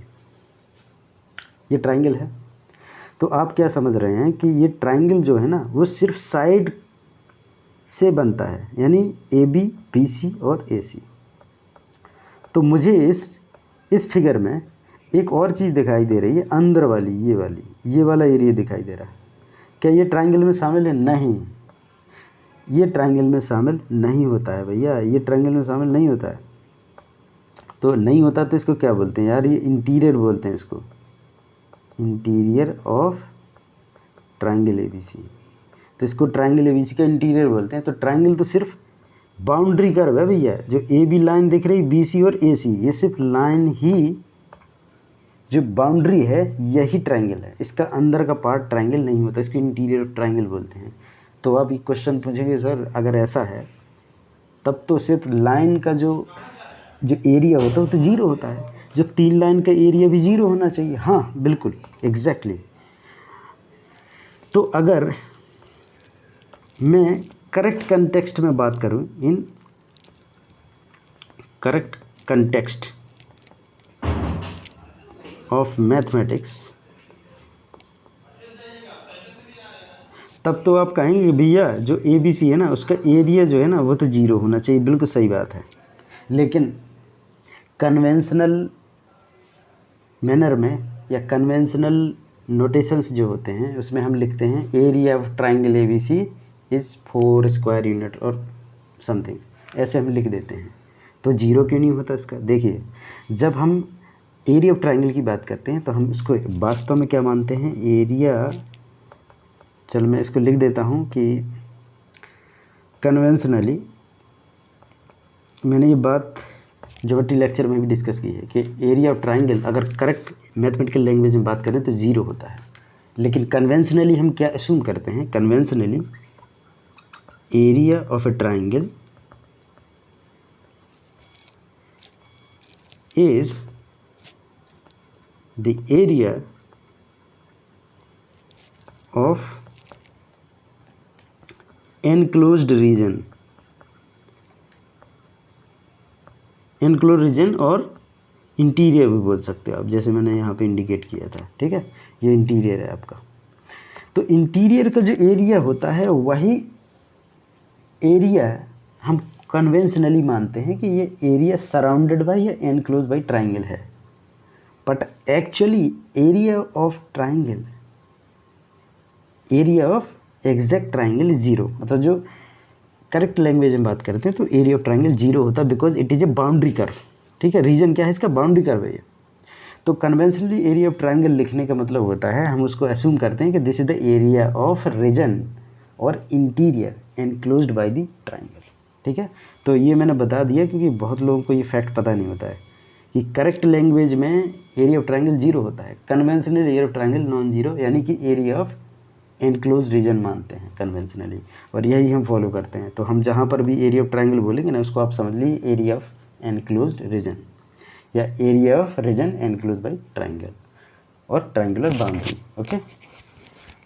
ये ट्रायंगल है, तो आप क्या समझ रहे हैं कि ये ट्राइंगल जो है ना वो सिर्फ साइड से बनता है, यानी ए बी, बी सी और ए सी। तो मुझे इस फिगर में एक और चीज़ दिखाई दे रही है, अंदर वाली ये वाला एरिया दिखाई दे रहा है। क्या ये ट्राइंगल में शामिल है? नहीं, ये ट्राइंगल में शामिल नहीं होता है भैया, ये ट्राइंगल में शामिल नहीं होता है। तो नहीं होता तो इसको क्या बोलते हैं यार? ये इंटीरियर बोलते हैं इसको, इंटीरियर ऑफ ट्राइंगल एबीसी। तो इसको ट्राइंगल एबीसी का इंटीरियर बोलते हैं। तो ट्राइंगल तो सिर्फ बाउंड्री कर्व है भैया, जो ए बी लाइन दिख रही, बी सी और ए सी, ये सिर्फ लाइन ही जो बाउंड्री है यही ट्राइंगल है। इसका अंदर का पार्ट ट्राइंगल नहीं होता, इसको इंटीरियर ऑफ ट्राइंगल बोलते हैं। तो आप ये क्वेश्चन पूछेंगे सर अगर ऐसा है तब तो सिर्फ लाइन का जो एरिया होता है वो तो जीरो होता है, जो 3 लाइन का एरिया भी जीरो होना चाहिए। हाँ बिल्कुल एग्जैक्टली। तो अगर मैं करेक्ट कंटेक्स्ट में बात करूं, in correct context of mathematics, तब तो आप कहेंगे भैया जो ए बी सी है ना उसका एरिया जो है ना वो तो जीरो होना चाहिए। बिल्कुल सही बात है, लेकिन कन्वेंशनल मैनर में या कन्वेंशनल नोटेशंस जो होते हैं उसमें हम लिखते हैं area of triangle A B C is 4 square unit और समथिंग, ऐसे हम लिख देते हैं। तो जीरो क्यों नहीं होता इसका? देखिए, जब हम एरिया ऑफ ट्राइंगल की बात करते हैं तो हम उसको वास्तव में क्या मानते हैं? एरिया, चलो मैं इसको लिख देता हूँ कि कन्वेंशनली, मैंने ये बात ज्योमेट्री लेक्चर में भी डिस्कस की है कि एरिया ऑफ ट्राइंगल अगर करेक्ट मैथमेटिकल लैंग्वेज में बात करें तो ज़ीरो होता है। लेकिन कन्वेंशनली हम क्या असूम करते हैं? Conventionally area of A triangle is the area of enclosed region, enclosed region और इंटीरियर भी बोल सकते हो आप, जैसे मैंने यहाँ पे इंडिकेट किया था। ठीक है, ये इंटीरियर है आपका। तो इंटीरियर का जो एरिया होता है वही एरिया हम कन्वेंशनली मानते हैं कि ये एरिया सराउंडेड बाई या एनक्लोज बाई ट्राइंगल है। But actually area of triangle, area of exact triangle is zero. मतलब जो करेक्ट लैंग्वेज में बात करते हैं तो एरिया ऑफ ट्राइंगल जीरो होता है, because it is a boundary curve. ठीक है, रीजन क्या है इसका? बाउंड्री कर्व है ये। तो कन्वेंशनली एरिया ऑफ ट्राइंगल लिखने का मतलब होता है हम उसको एज्यूम करते हैं कि this is the area of region और interior enclosed by the triangle. ठीक है, तो ये मैंने बता दिया क्योंकि बहुत लोगों को ये फैक्ट पता नहीं होता है कि करेक्ट लैंग्वेज में एरिया ऑफ ट्राइंगल जीरो होता है, conventional area of triangle non zero, यानी कि एरिया ऑफ एनक्लोज रीजन मानते हैं कन्वेंशनली, और यही हम फॉलो करते हैं। तो हम जहाँ पर भी एरिया ऑफ ट्राइंगल बोलेंगे ना उसको आप समझ लीजिए एरिया ऑफ एनक्लोज्ड रीजन या area of region enclose by triangle और ट्राइंगुलर बाउंड्री। ओके,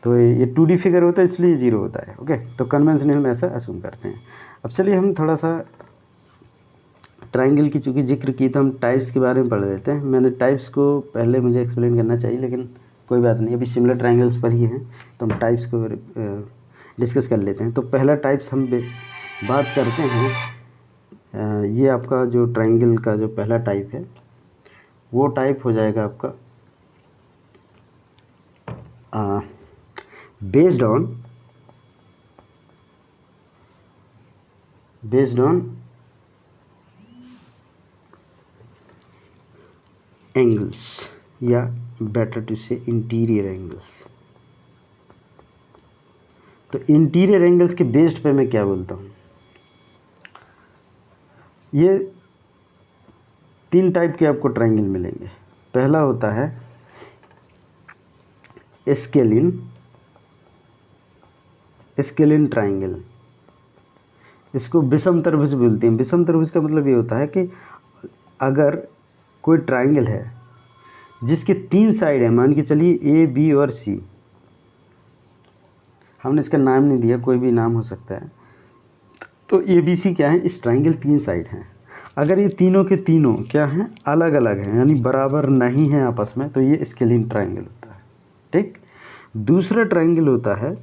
तो ये 2D फिगर होता है इसलिए जीरो होता है। ओके, तो कन्वेंशनल में ऐसा असूम करते हैं। अब चलिए हम थोड़ा सा ट्राइंगल की चूँकि जिक्र की तो हम टाइप्स के बारे में पढ़ लेते हैं। मैंने टाइप्स को पहले मुझे एक्सप्लेन करना चाहिए लेकिन कोई बात नहीं, अभी सिमिलर ट्राइंगल्स पर ही हैं तो हम टाइप्स को डिस्कस कर लेते हैं। तो पहला टाइप्स हम बात करते हैं, ये आपका जो ट्राइंगल का जो पहला टाइप है वो टाइप हो जाएगा आपका बेस्ड ऑन एंगल्स या बेटर टू से इंटीरियर एंगल्स। तो इंटीरियर एंगल्स के बेस्ड पे मैं क्या बोलता हूँ, ये 3 टाइप के आपको ट्राइंगल मिलेंगे। पहला होता है स्केलिन ट्राइंगल, इसको विषम त्रिभुज बोलते हैं। विषम त्रिभुज का मतलब ये होता है कि अगर कोई ट्राइंगल है जिसके 3 साइड है, मान के चलिए ए बी और सी, हमने इसका नाम नहीं दिया, कोई भी नाम हो सकता है। तो ए बी सी क्या है, इस ट्राइंगल 3 साइड हैं। अगर ये तीनों के तीनों क्या हैं, अलग अलग हैं, यानी बराबर नहीं हैं आपस में, तो ये स्केलिन ट्राइंगल होता है। ठीक, दूसरा ट्राइंगल होता है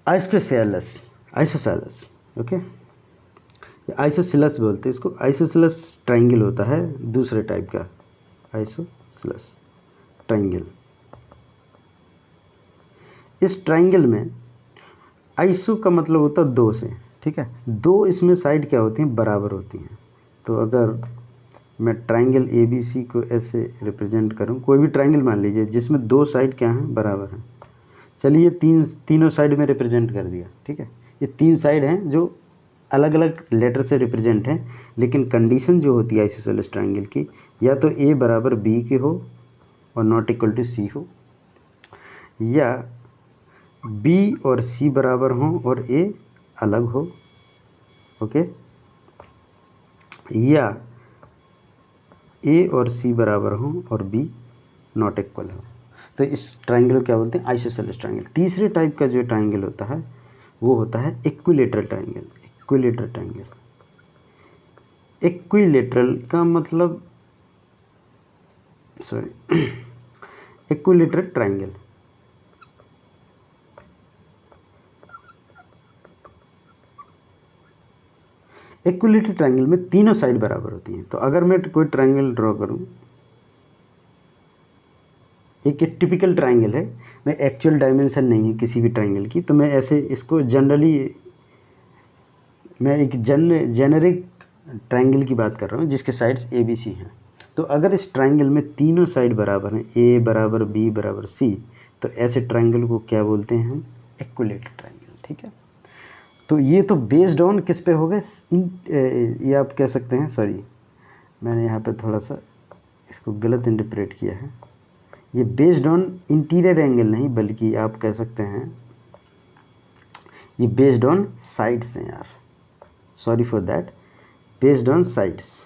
आइसोसेलेस, आइसोसेलेस, ओके, आइसोसेलेस बोलते हैं इसको। आइसोसेलेस ट्राइंगल होता है दूसरे टाइप का, आइसोसेलेस ट्राइंगल। इस ट्राइंगल में आइसो का मतलब होता है दो से, ठीक है, दो इसमें साइड क्या होती हैं, बराबर होती हैं। तो अगर मैं ट्राइंगल ए बी सी को ऐसे रिप्रेजेंट करूं, कोई भी ट्राइंगल मान लीजिए जिसमें दो साइड क्या हैं, बराबर हैं। चलिए तीनों साइड में रिप्रेजेंट कर दिया, ठीक है। ये तीन साइड हैं जो अलग अलग लेटर से रिप्रेजेंट हैं, लेकिन कंडीशन जो होती है आइसोसेलेस ट्राइंगल की, या तो ए बराबर बी के हो और नॉट इक्वल टू सी हो, या बी और सी बराबर हो और ए अलग हो, ओके, या ए और सी बराबर हो और बी नॉट इक्वल हो। तो इस ट्राइंगल को क्या बोलते हैं, आइसोसेलेस ट्राइंगल। तीसरे टाइप का जो ट्राइंगल होता है वो होता है equilateral triangle. Equilateral triangle, equilateral का मतलब, sorry, equilateral triangle, equilateral triangle में तीनों साइड बराबर होती हैं। तो अगर मैं कोई ट्राइंगल ड्रॉ करूं, एक टिपिकल ट्राइंगल है, मैं एक्चुअल डायमेंशन नहीं है किसी भी ट्राइंगल की, तो मैं ऐसे इसको जनरली, मैं एक जेनरिक ट्राइंगल की बात कर रहा हूँ जिसके साइड्स ए बी सी हैं। तो अगर इस ट्राइंगल में तीनों साइड बराबर हैं, ए बराबर बी बराबर सी, तो ऐसे ट्राइंगल को क्या बोलते हैं, इक्विलेटरल ट्राइंगल, ठीक है। तो ये तो बेस्ड ऑन किस पे हो गए, ये आप कह सकते हैं, सॉरी मैंने यहाँ पे थोड़ा सा इसको गलत इंटरप्रेट किया है। ये बेस्ड ऑन इंटीरियर एंगल नहीं, बल्कि आप कह सकते हैं ये बेस्ड ऑन साइड्स हैं यार, sorry for that, based on sides.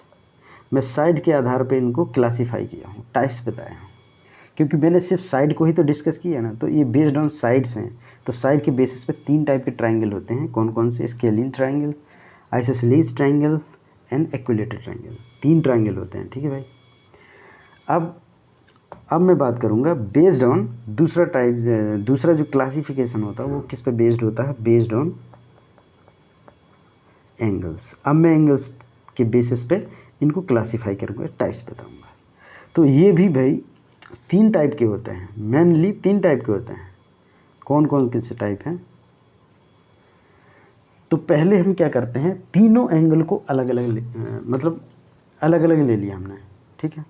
मैं साइड के आधार पे इनको क्लासीफाई किया हूँ, टाइप्स बताया हूँ, क्योंकि मैंने सिर्फ साइड को ही तो डिस्कस किया ना। तो ये बेस्ड ऑन साइड्स हैं। तो साइड के बेसिस पे तीन टाइप के ट्राइंगल होते हैं, कौन कौन से, scalene triangle, isosceles triangle and equilateral triangle. तीन ट्राइंगल होते हैं, ठीक है भाई। अब मैं बात करूंगा बेस्ड ऑन दूसरा टाइप, दूसरा जो क्लासिफिकेशन होता है वो किस पे बेस्ड होता है, बेस्ड ऑन एंगल्स। अब मैं एंगल्स के बेसिस पे इनको क्लासीफाई करूंगा, टाइप्स बताऊंगा। तो ये भी भाई तीन टाइप के होते हैं, मेनली तीन टाइप के होते हैं। कौन कौन से टाइप हैं, तो पहले हम क्या करते हैं, तीनों एंगल को अलग अलग मतलब अलग अलग ले लिया हमने, ठीक है,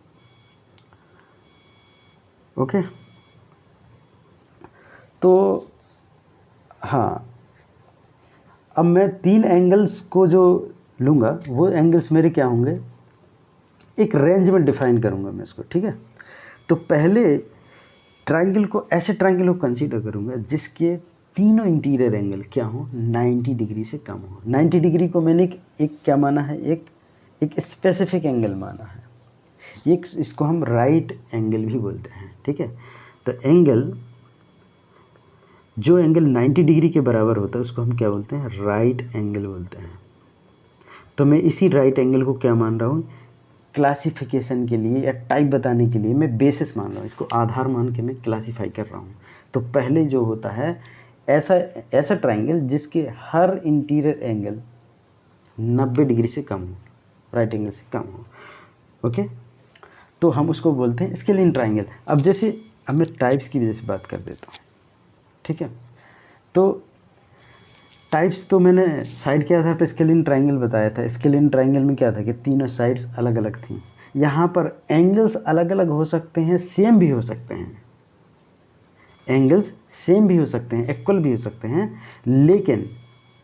ओके। तो हाँ, अब मैं तीन एंगल्स को जो लूँगा वो एंगल्स मेरे क्या होंगे, एक रेंज में डिफाइन करूँगा मैं इसको, ठीक है। तो पहले ट्राइंगल को, ऐसे ट्राइंगल को कंसीडर करूँगा जिसके तीनों इंटीरियर एंगल क्या हो, 90 डिग्री से कम हो। 90 डिग्री को मैंने एक क्या माना है, एक स्पेसिफिक एंगल माना है। इसको हम राइट एंगल भी बोलते हैं, ठीक है। तो एंगल, जो एंगल 90 डिग्री के बराबर होता है उसको हम क्या बोलते हैं, राइट एंगल बोलते हैं। तो मैं इसी राइट एंगल को क्या मान रहा हूँ, क्लासिफिकेशन के लिए या टाइप बताने के लिए मैं बेसिस मान रहा हूँ, इसको आधार मान के मैं क्लासीफाई कर रहा हूँ। तो पहले जो होता है ऐसा ट्राइंगल जिसके हर इंटीरियर एंगल 90 डिग्री से कम हो, राइट एंगल से कम हो, ओके। तो हम उसको बोलते हैं स्केलिन ट्राइंगल। अब मैं टाइप्स की वजह से बात कर देता हूँ, ठीक है। तो टाइप्स तो मैंने साइड के आधार पर स्केलिन ट्राइंगल बताया था। स्केलिन ट्राइंगल में क्या था कि तीनों साइड्स अलग अलग थी। यहाँ पर एंगल्स अलग अलग हो सकते हैं, सेम भी हो सकते हैं, एंगल्स सेम भी हो सकते हैं, इक्वल भी हो सकते हैं, लेकिन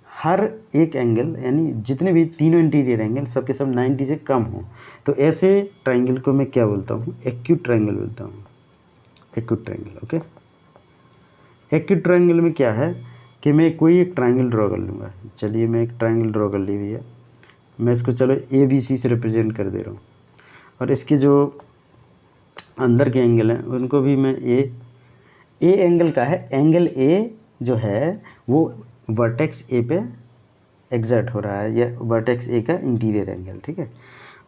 हर एक एंगल, यानी जितने भी तीनों इंटीरियर एंगल सबके सब 90 से कम हो। तो ऐसे ट्राइंगल को मैं क्या बोलता हूँ, एक्यूट ट्राइंगल बोलता हूँ, acute triangle, okay. Acute triangle में क्या है कि मैं कोई एक ट्राइंगल ड्रॉ कर लूँगा। चलिए मैं एक ट्राइंगल ड्रॉ कर ली भैया, मैं इसको चलो ए बी सी से रिप्रेजेंट कर दे रहा हूँ, और इसके जो अंदर के एंगल हैं उनको भी मैं ए एंगल का है, एंगल ए जो है वो वर्टेक्स ए पे एग्जर्ट हो रहा है, या वर्टेक्स ए का इंटीरियर एंगल, ठीक है,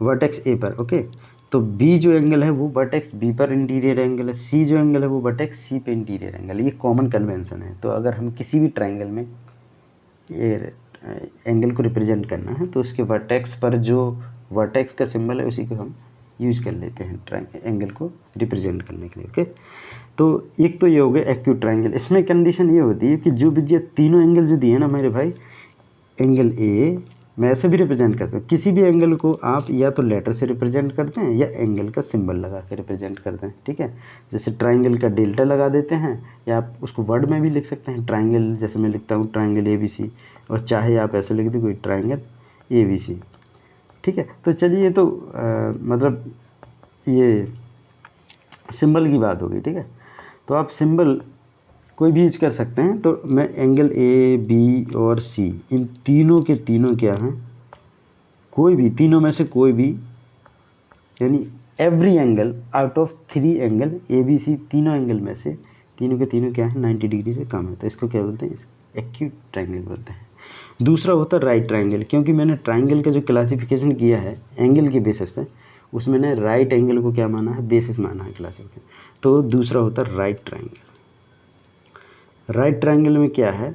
वर्टेक्स ए पर, ओके। तो बी जो एंगल है वो वर्टेक्स बी पर इंटीरियर एंगल है, सी जो एंगल है वो वर्टेक्स सी पे इंटीरियर एंगल है। ये कॉमन कन्वेंशन है। तो अगर हम किसी भी ट्रायंगल में ये एंगल को रिप्रेजेंट करना है तो उसके वर्टेक्स पर जो वर्टेक्स का सिंबल है उसी को हम यूज कर लेते हैं एंगल को रिप्रेजेंट करने के लिए। ओके, तो एक तो ये हो गया एक्यूट ट्रायंगल। इसमें कंडीशन ये होती है कि जो भी तीनों एंगल जो दिए ना मेरे भाई, एंगल ए मैं ऐसे भी रिप्रेजेंट करता हूँ। किसी भी एंगल को आप या तो लेटर से रिप्रेजेंट करते हैं या एंगल का सिंबल लगा के रिप्रेजेंट करते हैं। ठीक है, जैसे ट्रायंगल का डेल्टा लगा देते हैं, या आप उसको वर्ड में भी लिख सकते हैं ट्रायंगल, जैसे मैं लिखता हूँ ट्रायंगल ए बी सी, और चाहे आप ऐसे लिख दें कोई ट्रायंगल ए बी सी। ठीक है, तो चलिए, तो मतलब ये सिंबल की बात होगी। ठीक है, तो आप सिंबल कोई भी यूज कर सकते हैं। तो मैं एंगल ए बी और सी, इन तीनों के तीनों क्या हैं, कोई भी तीनों में से कोई भी, यानी every angle out of 3 angle A B C, तीनों एंगल में से तीनों के तीनों क्या है 90 डिग्री से कम है, तो इसको क्या बोलते हैं, एक्यूट ट्रायंगल बोलते हैं। दूसरा होता है राइट ट्रायंगल, क्योंकि मैंने ट्रायंगल का जो क्लासिफिकेशन किया है एंगल के बेसिस पे, उसमें मैंने राइट एंगल को क्या माना है, बेसिस माना है क्लासिफिकेशन। तो दूसरा होता है राइट ट्रायंगल। राइट ट्रायंगल में क्या है,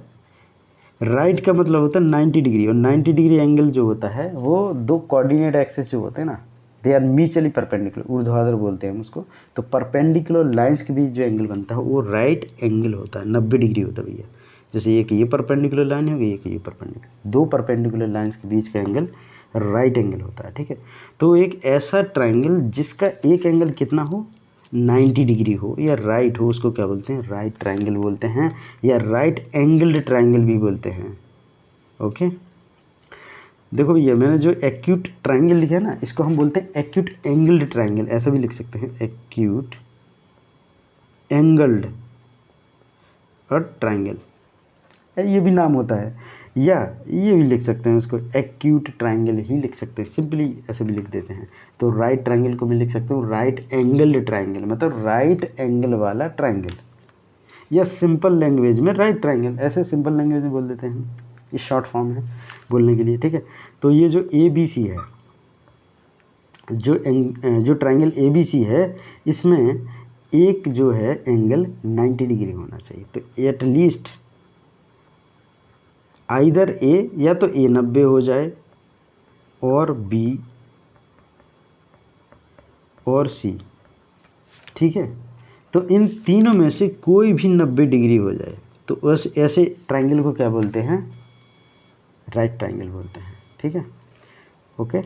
राइट का मतलब होता है 90 डिग्री, और 90 डिग्री एंगल जो होता है वो दो कोऑर्डिनेट एक्सिस जो होते हैं ना, दे आर म्यूचुअली परपेंडिकुलर, ऊर्ध्वाधर बोलते हैं हम उसको। तो परपेंडिकुलर लाइंस के बीच जो एंगल बनता है वो राइट एंगल होता है, 90 डिग्री होता है भैया। जैसे एक ये परपेंडिकुलर लाइन होगी, एक ये परपेंडिकुलर, दो परपेंडिकुलर लाइंस के बीच का एंगल राइट एंगल होता है। ठीक है, तो एक ऐसा ट्रायंगल जिसका एक एंगल कितना हो, 90 डिग्री हो या राइट हो, उसको क्या बोलते हैं, राइट ट्रायंगल बोलते हैं, या राइट एंगल्ड ट्रायंगल भी बोलते हैं। ओके, देखो भैया, मैंने जो एक्यूट ट्रायंगल लिखा है ना, इसको हम बोलते हैं एक्यूट एंगल्ड ट्रायंगल, ऐसा भी लिख सकते हैं, एक्यूट एंगल्ड और ट्रायंगल, ये भी नाम होता है, या ये भी लिख सकते हैं उसको एक्यूट ट्रायंगल ही लिख सकते हैं, सिंपली ऐसे भी लिख देते हैं। तो राइट ट्रायंगल को मैं लिख सकता हूँ राइट एंगल्ड ट्रायंगल, मतलब राइट एंगल वाला ट्रायंगल, या सिंपल लैंग्वेज में राइट ट्रायंगल, ऐसे सिंपल लैंग्वेज में बोल देते हैं, ये शॉर्ट फॉर्म है बोलने के लिए। ठीक है, तो ये जो ए बी सी है, जो ट्रायंगल ए बी सी है, इसमें एक जो है एंगल 90 डिग्री होना चाहिए। तो एटलीस्ट आइदर ए, या तो ए 90 हो जाए, और बी और सी। ठीक है, तो इन तीनों में से कोई भी 90 डिग्री हो जाए तो उस ऐसे ट्रायंगल को क्या बोलते हैं, राइट ट्रायंगल बोलते हैं। ठीक है, ओके।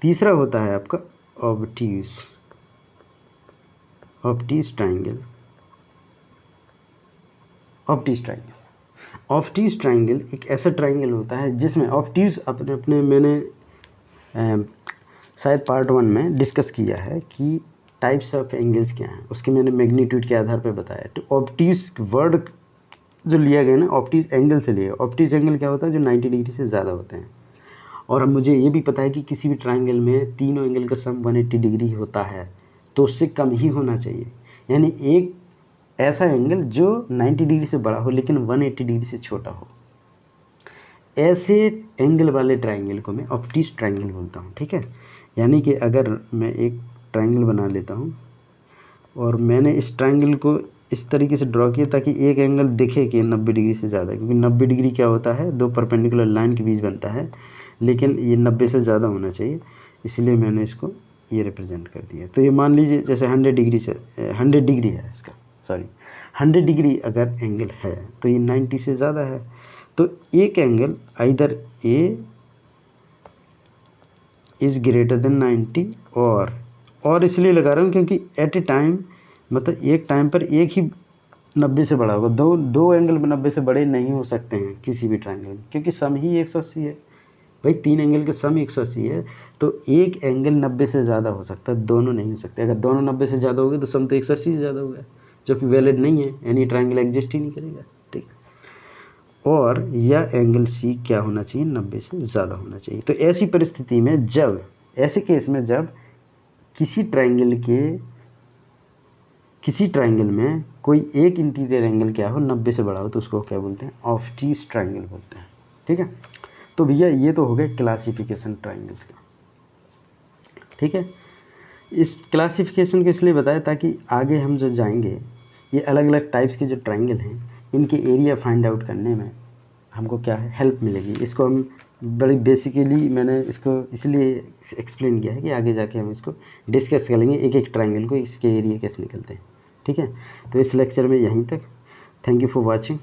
तीसरा होता है आपका obtuse, obtuse triangle. Obtuse triangle, obtuse triangle एक ऐसा ट्रायंगल होता है जिसमें ऑब्ट्यूज अपने मैंने शायद पार्ट 1 में डिस्कस किया है कि टाइप्स ऑफ एंगल्स क्या हैं, उसके मैंने मैग्नीट्यूड के आधार पर बताया। तो ऑब्ट्यूज वर्ड जो लिया गया ना, ऑब्ट्यूज एंगल से लिया। ऑब्ट्यूज एंगल क्या होता है, जो 90 डिग्री से ज़्यादा होते हैं। और अब मुझे ये भी पता है कि किसी भी ट्रायंगल में तीनों एंगल का सम 180 डिग्री होता है, तो उससे कम ही होना चाहिए। यानी एक ऐसा एंगल जो 90 डिग्री से बड़ा हो लेकिन 180 डिग्री से छोटा हो, ऐसे एंगल वाले ट्रायंगल को मैं ऑब्ट्यूज ट्रायंगल बोलता हूँ। ठीक है, यानी कि अगर मैं एक ट्रायंगल बना लेता हूँ और मैंने इस ट्रायंगल को इस तरीके से ड्रॉ किया ताकि एक एंगल दिखे कि 90 डिग्री से ज़्यादा, क्योंकि 90 डिग्री क्या होता है, दो परपेंडिकुलर लाइन के बीच बनता है, लेकिन ये 90 से ज़्यादा होना चाहिए, इसलिए मैंने इसको ये रिप्रेजेंट कर दिया। तो ये मान लीजिए जैसे 100 डिग्री से 100 डिग्री है इसका, सॉरी 100 डिग्री अगर एंगल है तो ये 90 से ज़्यादा है। तो एक angle either A is greater than 90, और इसलिए लगा रहा हूँ क्योंकि एट ए टाइम, मतलब एक टाइम पर एक ही 90 से बड़ा होगा। दो एंगल 90 से बड़े नहीं हो सकते हैं किसी भी ट्रायंगल में, क्योंकि सम ही 180 है भाई, 3 एंगल के सम 180 है। तो एक एंगल 90 से ज़्यादा हो सकता है, दोनों नहीं हो सकते। अगर दोनों 90 से ज़्यादा हो गए तो सम तो 180 से ज़्यादा हो गया, जो कि वैलिड नहीं है, यानी ट्रायंगल एग्जिस्ट ही नहीं करेगा। ठीक, और यह एंगल सी क्या होना चाहिए, 90 से ज़्यादा होना चाहिए। तो ऐसी परिस्थिति में जब, ऐसे केस में जब किसी ट्रायंगल में कोई एक इंटीरियर एंगल क्या हो 90 से बड़ा हो, तो उसको क्या बोलते हैं, ऑब्ट्यूज ट्रायंगल बोलते हैं। ठीक है, तो भैया ये तो हो गया क्लासिफिकेशन ट्रायंगल्स का। ठीक है, इस क्लासिफिकेशन को इसलिए बताया ताकि आगे हम जो जाएंगे ये अलग अलग टाइप्स के जो ट्रायंगल हैं इनके एरिया फाइंड आउट करने में हमको क्या है हेल्प मिलेगी। इसको हम बड़ी बेसिकली मैंने इसको इसलिए एक्सप्लेन किया है कि आगे जाके हम इसको डिस्कस करेंगे एक एक ट्रायंगल को, इसके एरिया कैसे निकलते हैं। ठीक है, तो इस लेक्चर में यहीं तक। Thank you for watching.